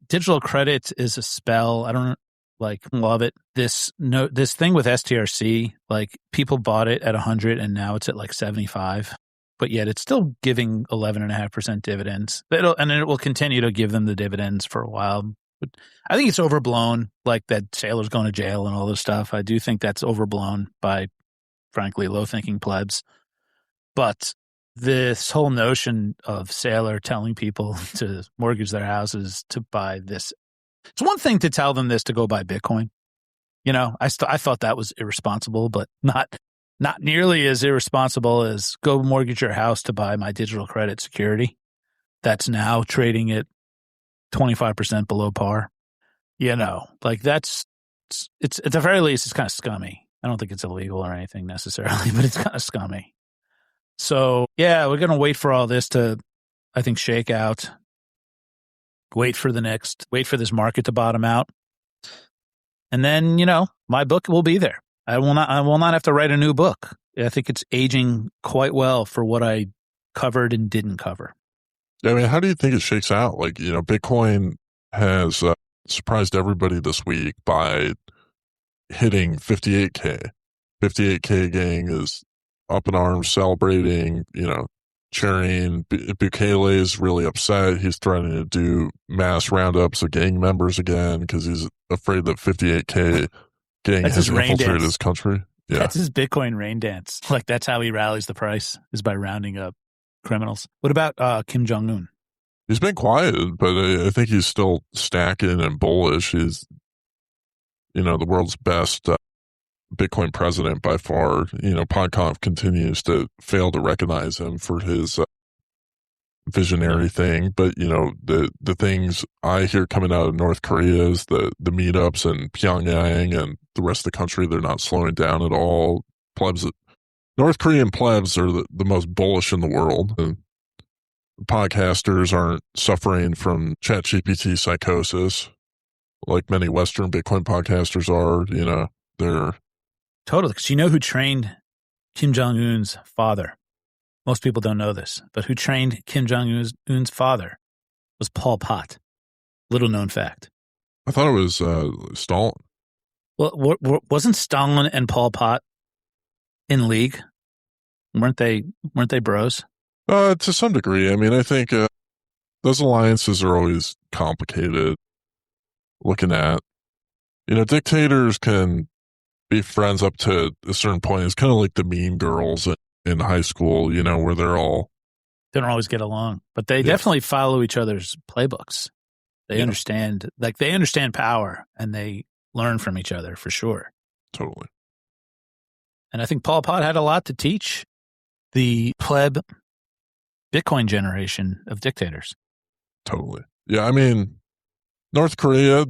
digital credit is a spell. I don't love it. This thing with STRC, like people bought it at 100 and now it's at like 75, but yet it's still giving 11.5% dividends. And it will continue to give them the dividends for a while. But I think it's overblown, like that Sailor's going to jail and all this stuff. I do think that's overblown by, frankly, low-thinking plebs. But this whole notion of Sailor telling people to mortgage their houses to buy this, it's one thing to tell them this to go buy Bitcoin. You know, I thought that was irresponsible, but not nearly as irresponsible as go mortgage your house to buy my digital credit security that's now trading at 25% below par. You know, like it's at the very least, it's kind of scummy. I don't think it's illegal or anything necessarily, but it's kind of scummy. So yeah, we're going to wait for all this to, I think, shake out. Wait for this market to bottom out. And then, you know, my book will be there. I will not have to write a new book. I think it's aging quite well for what I covered and didn't cover. I mean, how do you think it shakes out? Like, you know, Bitcoin has surprised everybody this week by hitting 58K. 58K gang is up in arms, celebrating, you know, cheering. Bugle is really upset. He's threatening to do mass roundups of gang members again because he's afraid that 58K gang has infiltrated his country. Yeah. That's his Bitcoin rain dance. Like, that's how he rallies the price, is by rounding up criminals. What about Kim Jong-un? He's been quiet, but I think he's still stacking and bullish. He's, you know, the world's best Bitcoin president by far. You know, PodConf continues to fail to recognize him for his visionary thing. But, you know, the things I hear coming out of North Korea is the meetups in Pyongyang and the rest of the country, they're not slowing down at all. North Korean plebs are the most bullish in the world. And podcasters aren't suffering from ChatGPT psychosis like many Western Bitcoin podcasters are. You know, they're totally. Because you know who trained Kim Jong-un's father? Most people don't know this, but who trained Kim Jong-un's father was Pol Pot. Little known fact. I thought it was Stalin. Well, wasn't Stalin and Pol Pot in league? Weren't they bros? To some degree. I mean, I think those alliances are always complicated looking at. Dictators can be friends up to a certain point. It's kind of like the mean girls in high school, where they don't always get along, but they definitely follow each other's playbooks. They understand power, and they learn from each other for sure. Totally. And I think Pol Pot had a lot to teach the pleb Bitcoin generation of dictators. Totally. Yeah, I mean, North Korea,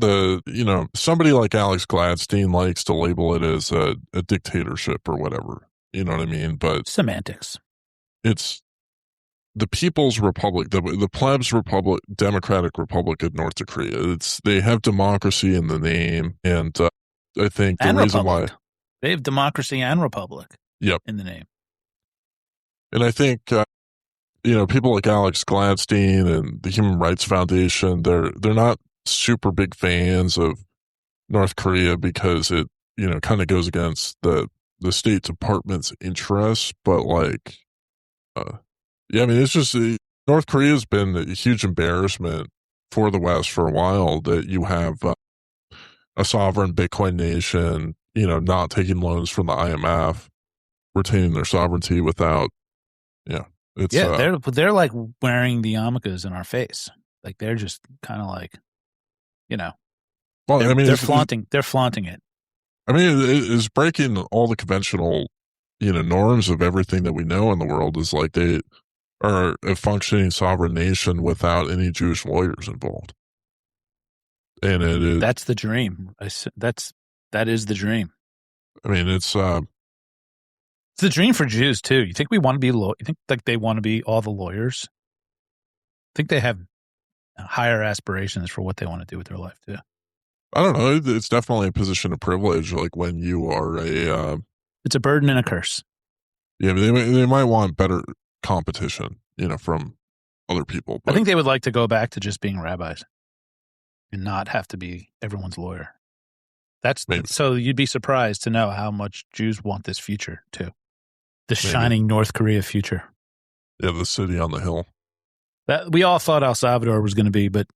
somebody like Alex Gladstein likes to label it as a dictatorship or whatever. You know what I mean? But semantics. It's the People's Republic, the plebs republic, Democratic Republic of North Korea. They have democracy in the name, and I think the reason why they have democracy and republic in the name. And I think people like Alex Gladstein and the Human Rights Foundation, they're not super big fans of North Korea because it kind of goes against the State Department's interests. But it's just North Korea has been a huge embarrassment for the West for a while, that you have a sovereign Bitcoin nation, not taking loans from the IMF, retaining their sovereignty without, it's they're like wearing the yarmulkes in our face. Like they're just kind of like, well, they're flaunting it. I mean, it's breaking all the conventional, norms of everything that we know in the world. Is like they are a functioning sovereign nation without any Jewish lawyers involved. And it is, that's the dream. That is the dream. I mean, it's the dream for Jews too. You think we want to be you think like they want to be all the lawyers? I think they have higher aspirations for what they want to do with their life too. I don't know. It's definitely a position of privilege. Like when you are it's a burden and a curse. Yeah, but they might want better competition, from other people. But I think they would like to go back to just being rabbis and not have to be everyone's lawyer. So you'd be surprised to know how much Jews want this future too. The shining North Korea future. Yeah, the city on the hill. That we all thought El Salvador was going to be, but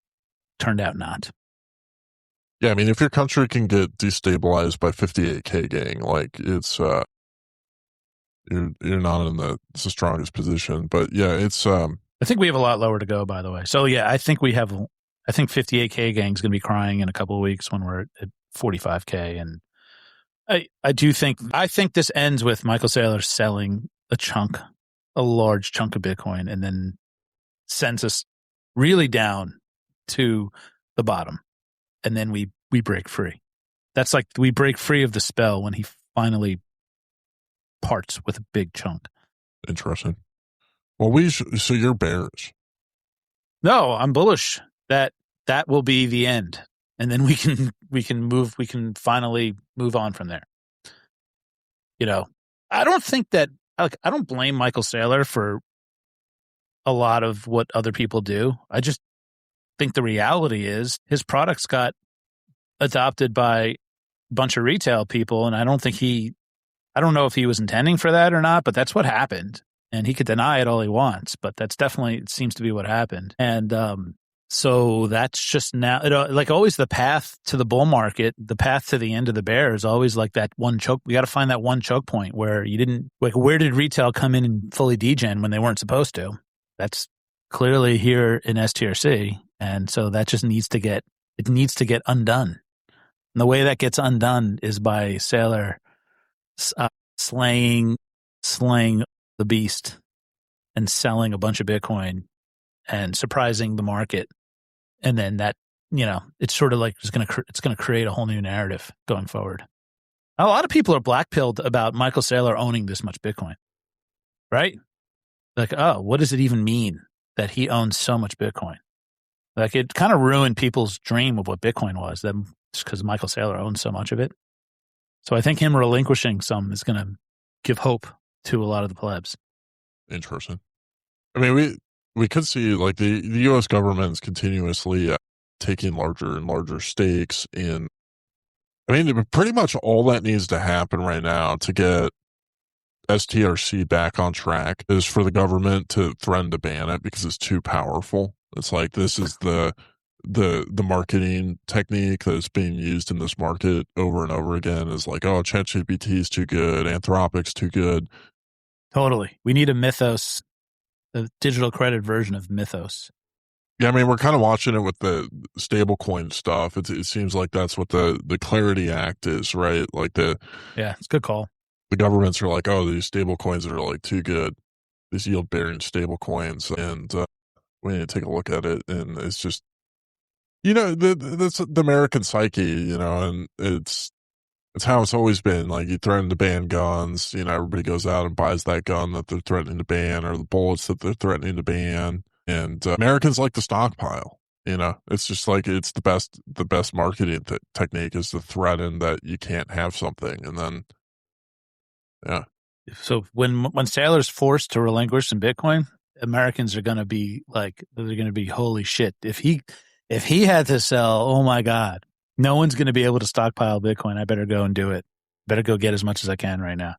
turned out not. Yeah, I mean, if your country can get destabilized by 58K gang, like it's you're not in the strongest position. But yeah, it's I think we have a lot lower to go, by the way. So yeah, I think 58K gang is going to be crying in a couple of weeks when we're at 45K, and I think this ends with Michael Saylor selling a large chunk of Bitcoin, and then sends us really down to the bottom. And then we break free. That's like we break free of the spell when he finally parts with a big chunk. Interesting. Well, so you're bearish. No, I'm bullish that will be the end. And then we can finally move on from there. I don't think that, I don't blame Michael Saylor for a lot of what other people do. I just think the reality is his products got adopted by a bunch of retail people, and I don't know if he was intending for that or not, but that's what happened. And he could deny it all he wants, but it seems to be what happened. And so that's just now, like always, the path to the bull market, the path to the end of the bear is always like that one choke. We got to find that one choke point where where did retail come in and fully degen when they weren't supposed to? That's clearly here in STRC. And so that just needs to get undone. And the way that gets undone is by Saylor slaying the beast and selling a bunch of Bitcoin and surprising the market. And then that, it's sort of like it's going to create a whole new narrative going forward. A lot of people are blackpilled about Michael Saylor owning this much Bitcoin, right? Like, oh, what does it even mean that he owns so much Bitcoin? Like, it kind of ruined people's dream of what Bitcoin was, just because Michael Saylor owns so much of it. So I think him relinquishing some is going to give hope to a lot of the plebs. Interesting. I mean, we could see like the U.S. government is continuously taking larger and larger stakes in I mean, pretty much all that needs to happen right now to get STRC back on track is for the government to threaten to ban it because it's too powerful. It's like this is the marketing technique that's being used in this market over and over again is like, oh, ChatGPT is too good, Anthropic's too good. Totally. We need a Mythos, a digital credit version of Mythos. Yeah, I mean, we're kind of watching it with the stablecoin stuff. It seems like that's what the Clarity Act is, right? Like it's a good call. The governments are like, oh, these stable coins are like too good, these yield bearing stable coins, and we need to take a look at it. And it's just, that's the American psyche, and it's how it's always been. Like, you threaten to ban guns, everybody goes out and buys that gun that they're threatening to ban, or the bullets that they're threatening to ban. And Americans like to stockpile. It's just like it's the best marketing technique is to threaten that you can't have something, and then yeah. So when Saylor's forced to relinquish some Bitcoin, Americans are going to be like, they're going to be, holy shit. If he had to sell, oh my God, no one's going to be able to stockpile Bitcoin. I better go and do it. Better go get as much as I can right now.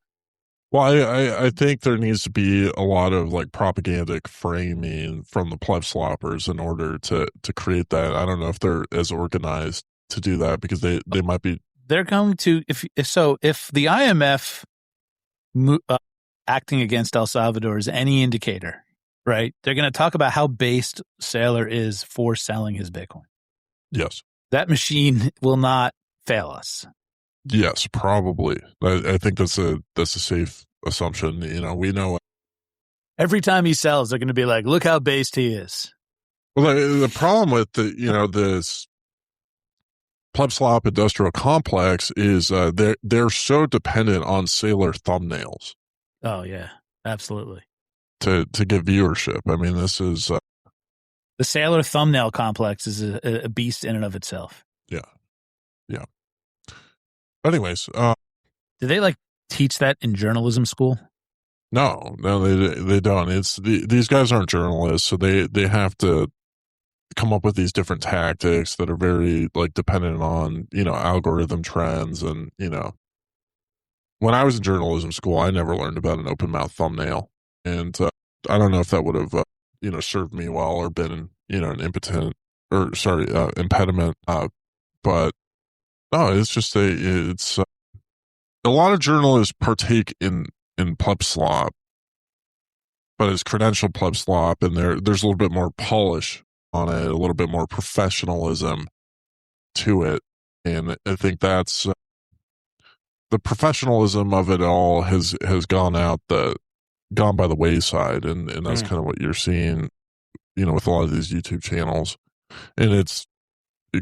Well, I think there needs to be a lot of like propagandic framing from the pleb sloppers in order to create that. I don't know if they're as organized to do that because they might be. They're going to, if the IMF acting against El Salvador is any indicator, right? They're going to talk about how based Saylor is for selling his Bitcoin. Yes. That machine will not fail us. Yes, probably. I think that's a safe assumption. We know every time he sells, they're going to be like, "Look how based he is." Well, the problem with this pleb slop industrial complex is they're so dependent on Saylor thumbnails. Oh yeah, absolutely. To get viewership. I mean, this is the Saylor thumbnail complex is a beast in and of itself. Yeah. Anyways, do they like teach that in journalism school? No, they don't. It's these guys aren't journalists, so they have to come up with these different tactics that are very like dependent on algorithm trends. And when I was in journalism school, I never learned about an open mouth thumbnail, and I don't know if that would have served me well or been an impediment. But no, it's just a lot of journalists partake in pleb slop, but it's credentialed pleb slop, and there's a little bit more polish on it, a little bit more professionalism to it, and I think that's the professionalism of it all has gone by the wayside, and that's kind of what you're seeing, with a lot of these YouTube channels, and it's.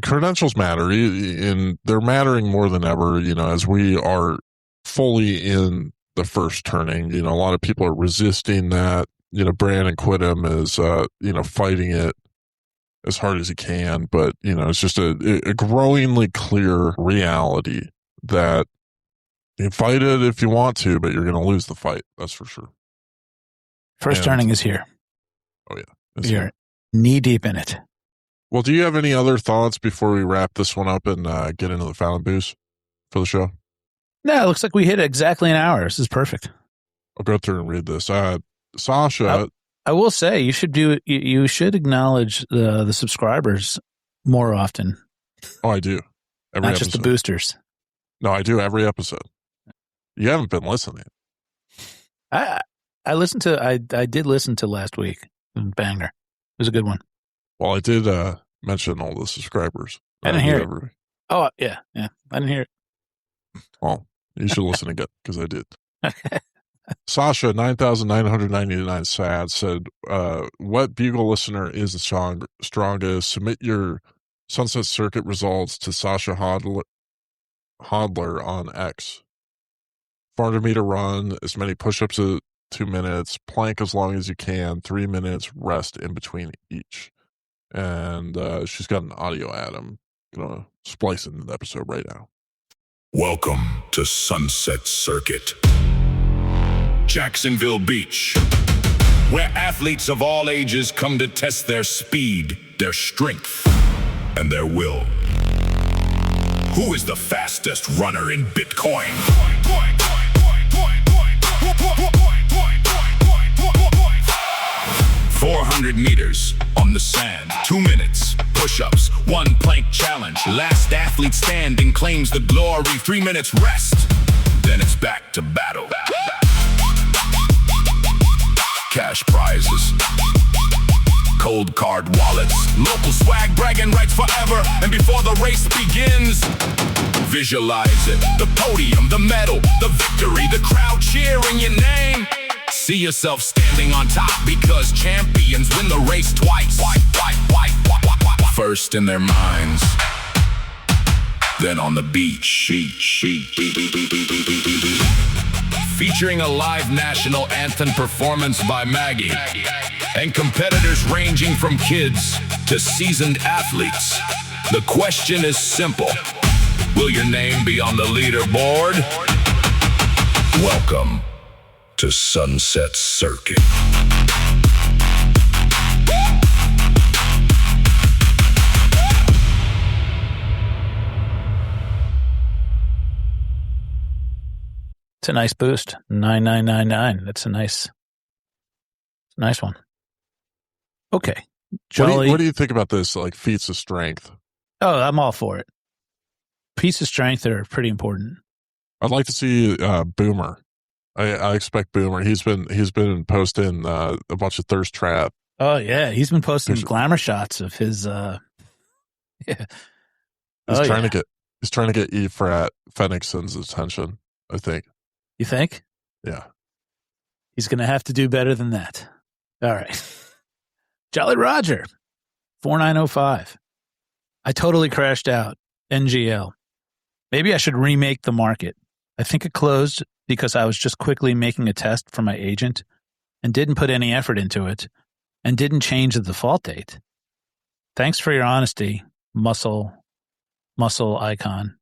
Credentials matter, and they're mattering more than ever, as we are fully in the first turning. A lot of people are resisting that. Brandon Quittem is, fighting it as hard as he can, but, it's just a growingly clear reality that you fight it if you want to, but you're going to lose the fight. That's for sure. First turning is here. Oh, yeah. You're knee deep in it. Well, do you have any other thoughts before we wrap this one up and get into the Fallon boost for the show? No, it looks like we hit exactly an hour. This is perfect. I'll go through and read this. Sasha, I will say you should acknowledge the subscribers more often. Oh, I do. Not just the boosters. No, I do every episode. You haven't been listening. I listened to. I did listen to last week. Banger. It was a good one. Well, I did mention all the subscribers. I didn't hear it. Oh, yeah. I didn't hear it. Well, you should listen again because I did. Sasha, 9,999 sad, said, what Bugle listener is the strongest? Submit your Sunset Circuit results to Sasha Hodler on X. 400 meter run, as many push-ups as 2 minutes, plank as long as you can, 3 minutes, rest in between each. And she's got an audio ad. I'm going to splice into the episode right now. Welcome to Sunset Circuit, Jacksonville Beach, where athletes of all ages come to test their speed, their strength, and their will. Who is the fastest runner in Bitcoin? 400 meters on the sand, 2 minutes, push-ups, 1 plank challenge. Last athlete standing claims the glory, 3 minutes rest. Then it's back to battle. Cash prizes, cold card wallets, local swag, bragging rights forever. And before the race begins, visualize it. The podium, the medal, the victory, the crowd cheering your name. See yourself standing on top because champions win the race twice. First in their minds, then on the beach. Featuring a live national anthem performance by Maggie and competitors ranging from kids to seasoned athletes. The question is simple. Will your name be on the leaderboard? Welcome to Sunset Circuit. It's a nice boost. 9999. That's a nice one. Okay. Jolly. What do you think about this, like, feats of strength? Oh, I'm all for it. Feats of strength are pretty important. I'd like to see Boomer. I expect Boomer. He's been posting a bunch of thirst trap. Oh yeah, he's been posting glamour shots of his. Yeah. He's trying to get Efrat Fenixon's attention, I think. You think? Yeah. He's going to have to do better than that. All right. Jolly Roger, 4905. I totally crashed out. NGL. Maybe I should remake the market. I think it closed because I was just quickly making a test for my agent and didn't put any effort into it and didn't change the default date. Thanks for your honesty, muscle emoticon,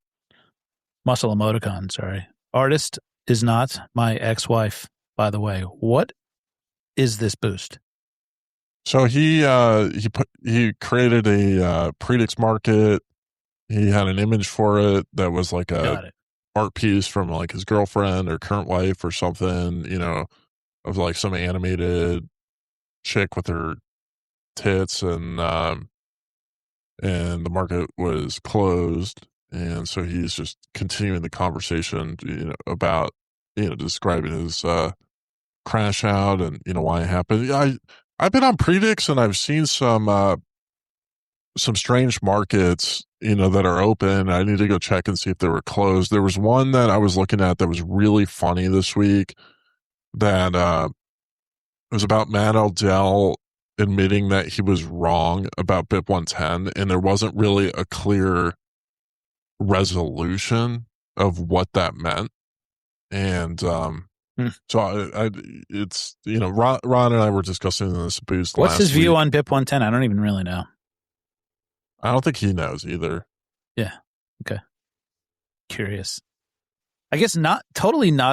sorry. Artist is not my ex-wife, by the way. What is this boost? So he created a Predix market. He had an image for it that was like a art piece from like his girlfriend or current wife or something, of like some animated chick with her tits, and the market was closed. And so he's just continuing the conversation, about, describing his crash out and, why it happened. I've been on Predix and I've seen some strange markets, that are open. I need to go check and see if they were closed. There was one that I was looking at that was really funny this week that it was about Matt Aldell admitting that he was wrong about BIP 110, and there wasn't really a clear resolution of what that meant. And so it's, Ron and I were discussing this boost What's last his view week. on BIP 110? I don't even really know. I don't think he knows either. Yeah. Okay. Curious. I guess not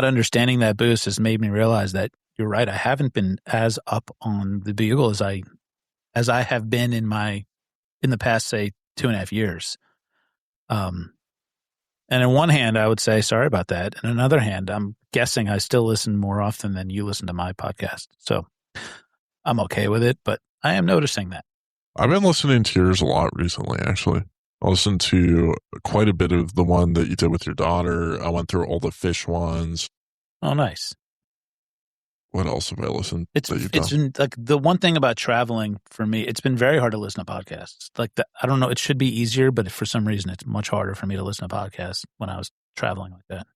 understanding that boost has made me realize that you're right. I haven't been as up on the Bugle as I have been in the past, say, 2.5 years. And on one hand, I would say sorry about that. And on the other hand, I'm guessing I still listen more often than you listen to my podcast. So I'm okay with it, but I am noticing that. I've been listening to yours a lot recently, actually. I listened to quite a bit of the one that you did with your daughter. I went through all the fish ones. Oh, nice. What else have I listened It's done? been like the one thing about traveling for me, it's been very hard to listen to podcasts. Like I don't know, it should be easier, but for some reason it's much harder for me to listen to podcasts when I was traveling like that.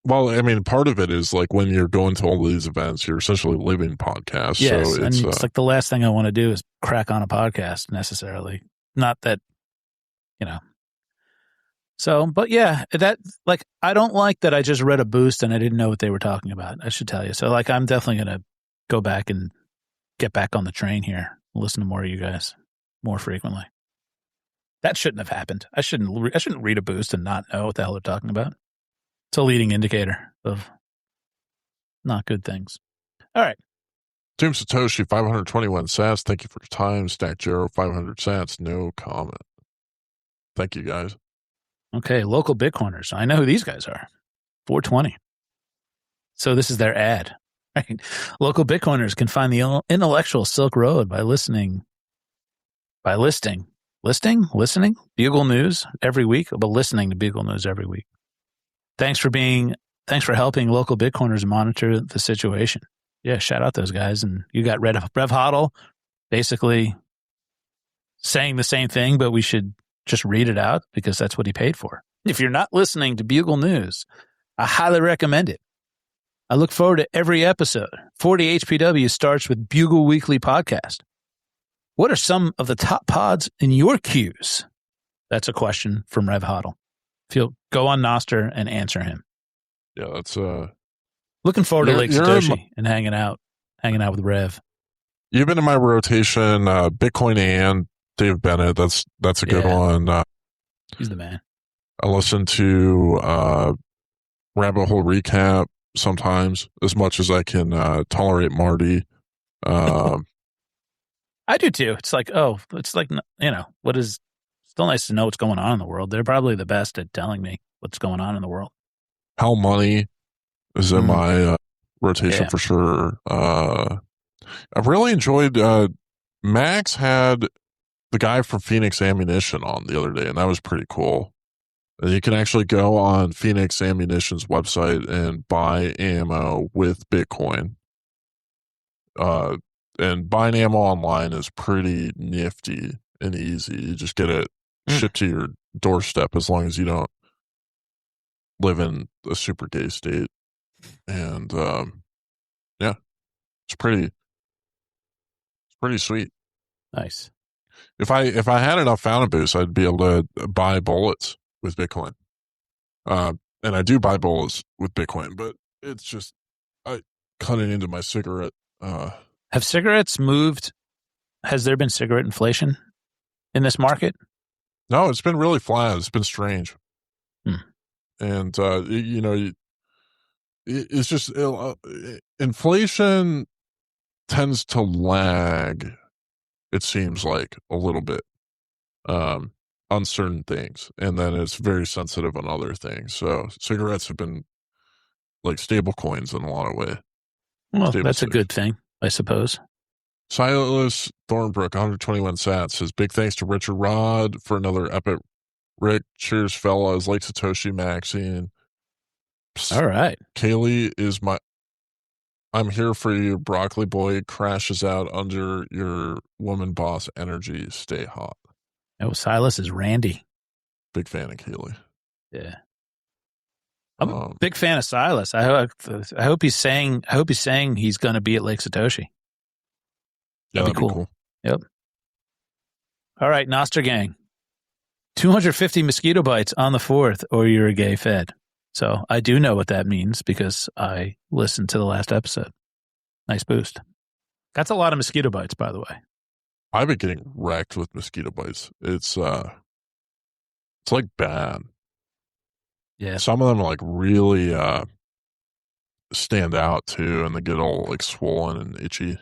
Well, I mean, part of it is like when you're going to all these events, you're essentially living podcasts. Yes, so it's like the last thing I want to do is crack on a podcast necessarily. Not that, So, but yeah, that like I don't like that I just read a boost and I didn't know what they were talking about. I should tell you. So, like, I'm definitely gonna go back and get back on the train here. Listen to more of you guys more frequently. That shouldn't have happened. I shouldn't read a boost and not know what the hell they're talking about. It's a leading indicator of not good things. All right. Team Satoshi, 521 sats. Thank you for your time. Stack Jero, 500 sats. No comment. Thank you, guys. Okay, local Bitcoiners. I know who these guys are. 420. So this is their ad. Right? Local Bitcoiners can find the intellectual Silk Road by listing Bugle News every week, but listening to Bugle News every week. Thanks for helping local Bitcoiners monitor the situation. Yeah, shout out those guys. And you got Rev Hodl basically saying the same thing, but we should just read it out because that's what he paid for. If you're not listening to Bugle News, I highly recommend it. I look forward to every episode. 40 HPW starts with Bugle Weekly Podcast. What are some of the top pods in your queues? That's a question from Rev Hodl. Go on Noster and answer him. Yeah, that's looking forward to Lake Satoshi and hanging out with Rev. You've been in my rotation, Bitcoin and Dave Bennett. That's a good one. He's the man. I listen to Rabbit Hole Recap sometimes, as much as I can tolerate Marty. I do too. It's like, what is still nice to know what's going on in the world. They're probably the best at telling me what's going on in the world. How Money is in my rotation for sure. I really enjoyed Max had the guy from Phoenix Ammunition on the other day, and that was pretty cool. You can actually go on Phoenix Ammunition's website and buy ammo with Bitcoin. And buying ammo online is pretty nifty and easy. You just get it shipped to your doorstep as long as you don't live in a super gay state. And it's pretty sweet. Nice. If I had enough fountain boosts, I'd be able to buy bullets with Bitcoin. And I do buy bullets with Bitcoin, but it's just I cut it into my cigarette. Have cigarettes moved? Has there been cigarette inflation in this market? No, it's been really flat. It's been strange. And, it's just inflation tends to lag, it seems like, a little bit on certain things. And then it's very sensitive on other things. So cigarettes have been like stable coins in a lot of ways. Well, that's a good thing, I suppose. Silas Thornbrook, 121 sats, says, big thanks to Richard Rod for another epic. Rick, cheers, fellas. Like Satoshi, Maxine. All right. Kaylee is I'm here for you. Broccoli boy crashes out under your woman boss energy. Stay hot. Oh, Silas is Randy. Big fan of Kaylee. Yeah. I'm a big fan of Silas. I hope he's saying he's going to be at Lake Satoshi. That'd be cool. Yep. All right, Noster Gang. 250 mosquito bites on the 4th, or you're a gay fed. So I do know what that means because I listened to the last episode. Nice boost. That's a lot of mosquito bites, by the way. I've been getting wrecked with mosquito bites. It's like bad. Yeah. Some of them like really stand out too, and they get all like swollen and itchy.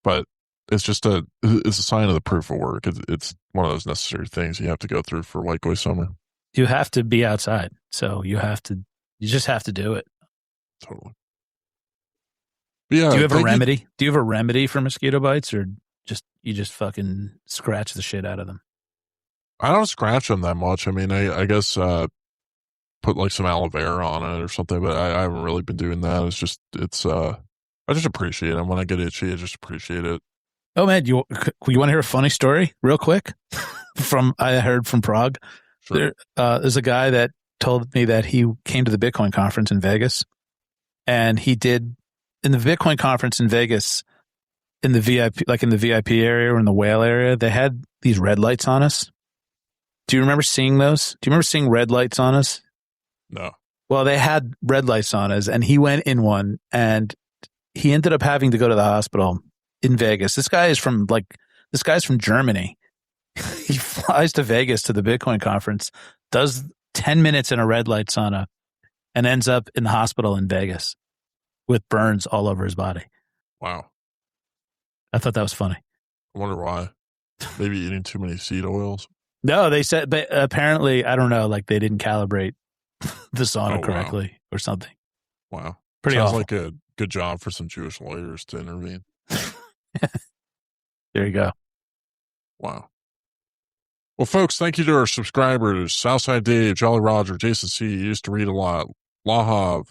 But it's a sign of the proof of work. It's one of those necessary things you have to go through for white boy summer. You have to be outside, so you just have to do it. Totally. Yeah. Do you have a remedy? Do you have a remedy for mosquito bites, or you just fucking scratch the shit out of them? I don't scratch them that much. I mean, I guess put like some aloe vera on it or something, but I haven't really been doing that. I just appreciate them. When I get itchy, I just appreciate it. Oh man, you want to hear a funny story real quick? I heard from Prague. Sure. There's a guy that told me that he came to the Bitcoin conference in Vegas, and he did in the Bitcoin conference in Vegas in the VIP area or in the whale area. They had these red lights on us. Do you remember seeing those? Do you remember seeing red lights on us? No. Well, they had red lights on us, and he went in one, and he ended up having to go to the hospital in Vegas. This guy's from Germany. He flies to Vegas to the Bitcoin conference, does 10 minutes in a red light sauna, and ends up in the hospital in Vegas with burns all over his body. Wow. I thought that was funny. I wonder why. Maybe eating too many seed oils. No, they said, but apparently, I don't know, like they didn't calibrate the sauna wow. correctly or something. Wow. Pretty Sounds awful. like a good job for some Jewish lawyers to intervene. There you go. Wow. Well, folks, thank you to our subscribers, Southside Dave, Jolly Roger, Jason C., Used to Read a Lot, Lahav,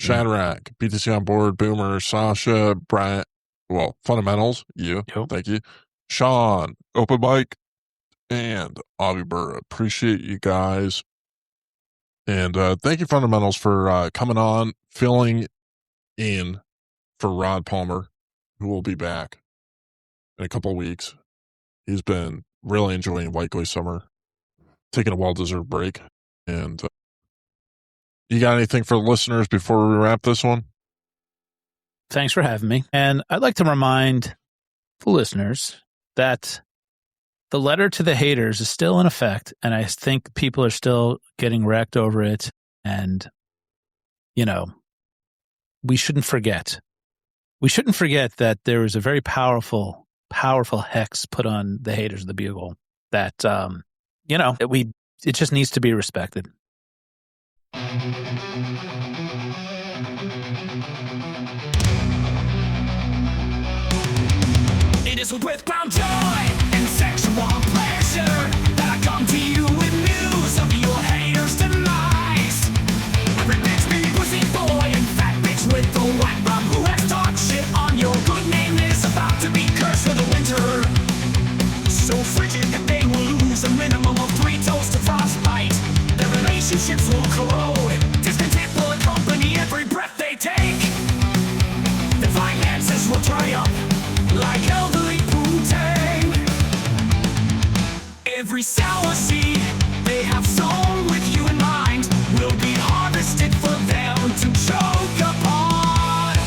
Shadrack, BTC on Board, Boomer, Sasha, Brian, well, Fundamentals, you, thank you, Sean, Open Mic, and Avi Burr. Appreciate you guys. And thank you, Fundamentals, for coming on, filling in for Rod Palmer, who will be back in a couple of weeks. He's been really enjoying Likely Summer, taking a well-deserved break. And you got anything for the listeners before we wrap this one? Thanks for having me. And I'd like to remind the listeners that the letter to the haters is still in effect, and I think people are still getting wrecked over it. And, you know, we shouldn't forget. We shouldn't forget that there was a very powerful hex put on the haters of the Bugle that, you know, it just needs to be respected. It is with ground joy and sexual pleasure that I come to you with news of your haters' demise. Every bitch be pussy boy and fat bitch with the white bum who has talked shit on your good name is about to be cursed for the winter. So frigid that they will lose a minimum of 3 toes to frostbite. Their relationships will corrode. Discontent will accompany every breath they take. Their finances will dry up like elderly Poontang. Every sour seed they have sown with you in mind will be harvested for them to choke upon.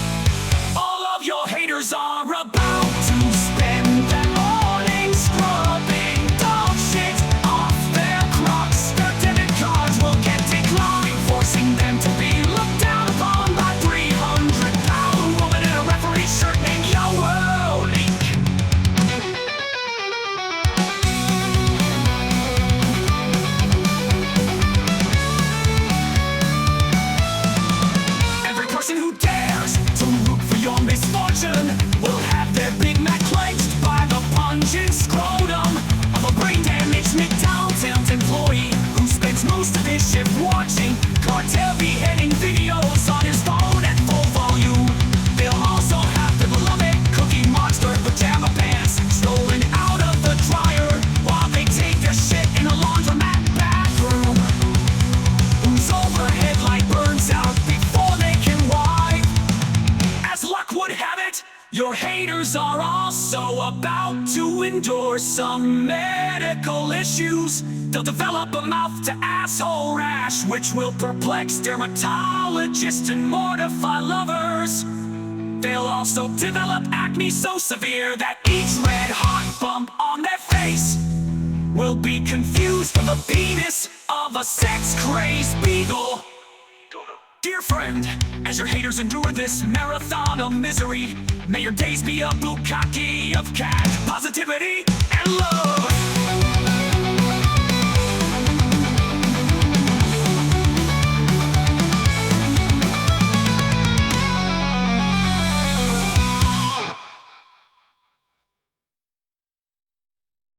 All of your haters are about to spend their morning scrubbing dog shit off their crocs. Their debit cards will get declined, forcing them to be looked down upon by 300-pound woman in a referee shirt named Yowo. Who dares to root for your misfortune will have their Big Mac clenched by the pungent scrotum of a brain-damaged McDonald's employee who spends most of his shift watching cartel beheading videos on his phone at full volume. They'll also have the beloved Cookie Monster pajama pants stolen out of the dryer while they take their shit in a laundromat bathroom, whose overhead light burns out before they can wipe. As luck would have it, your haters are also about to endure some medical issues. They'll develop a mouth-to-asshole rash, which will perplex dermatologists and mortify lovers. They'll also develop acne so severe that each red-hot bump on their face will be confused for the penis of a sex-crazed beagle. Dear friend, as your haters endure this marathon of misery, may your days be a bukkake of cat positivity and love.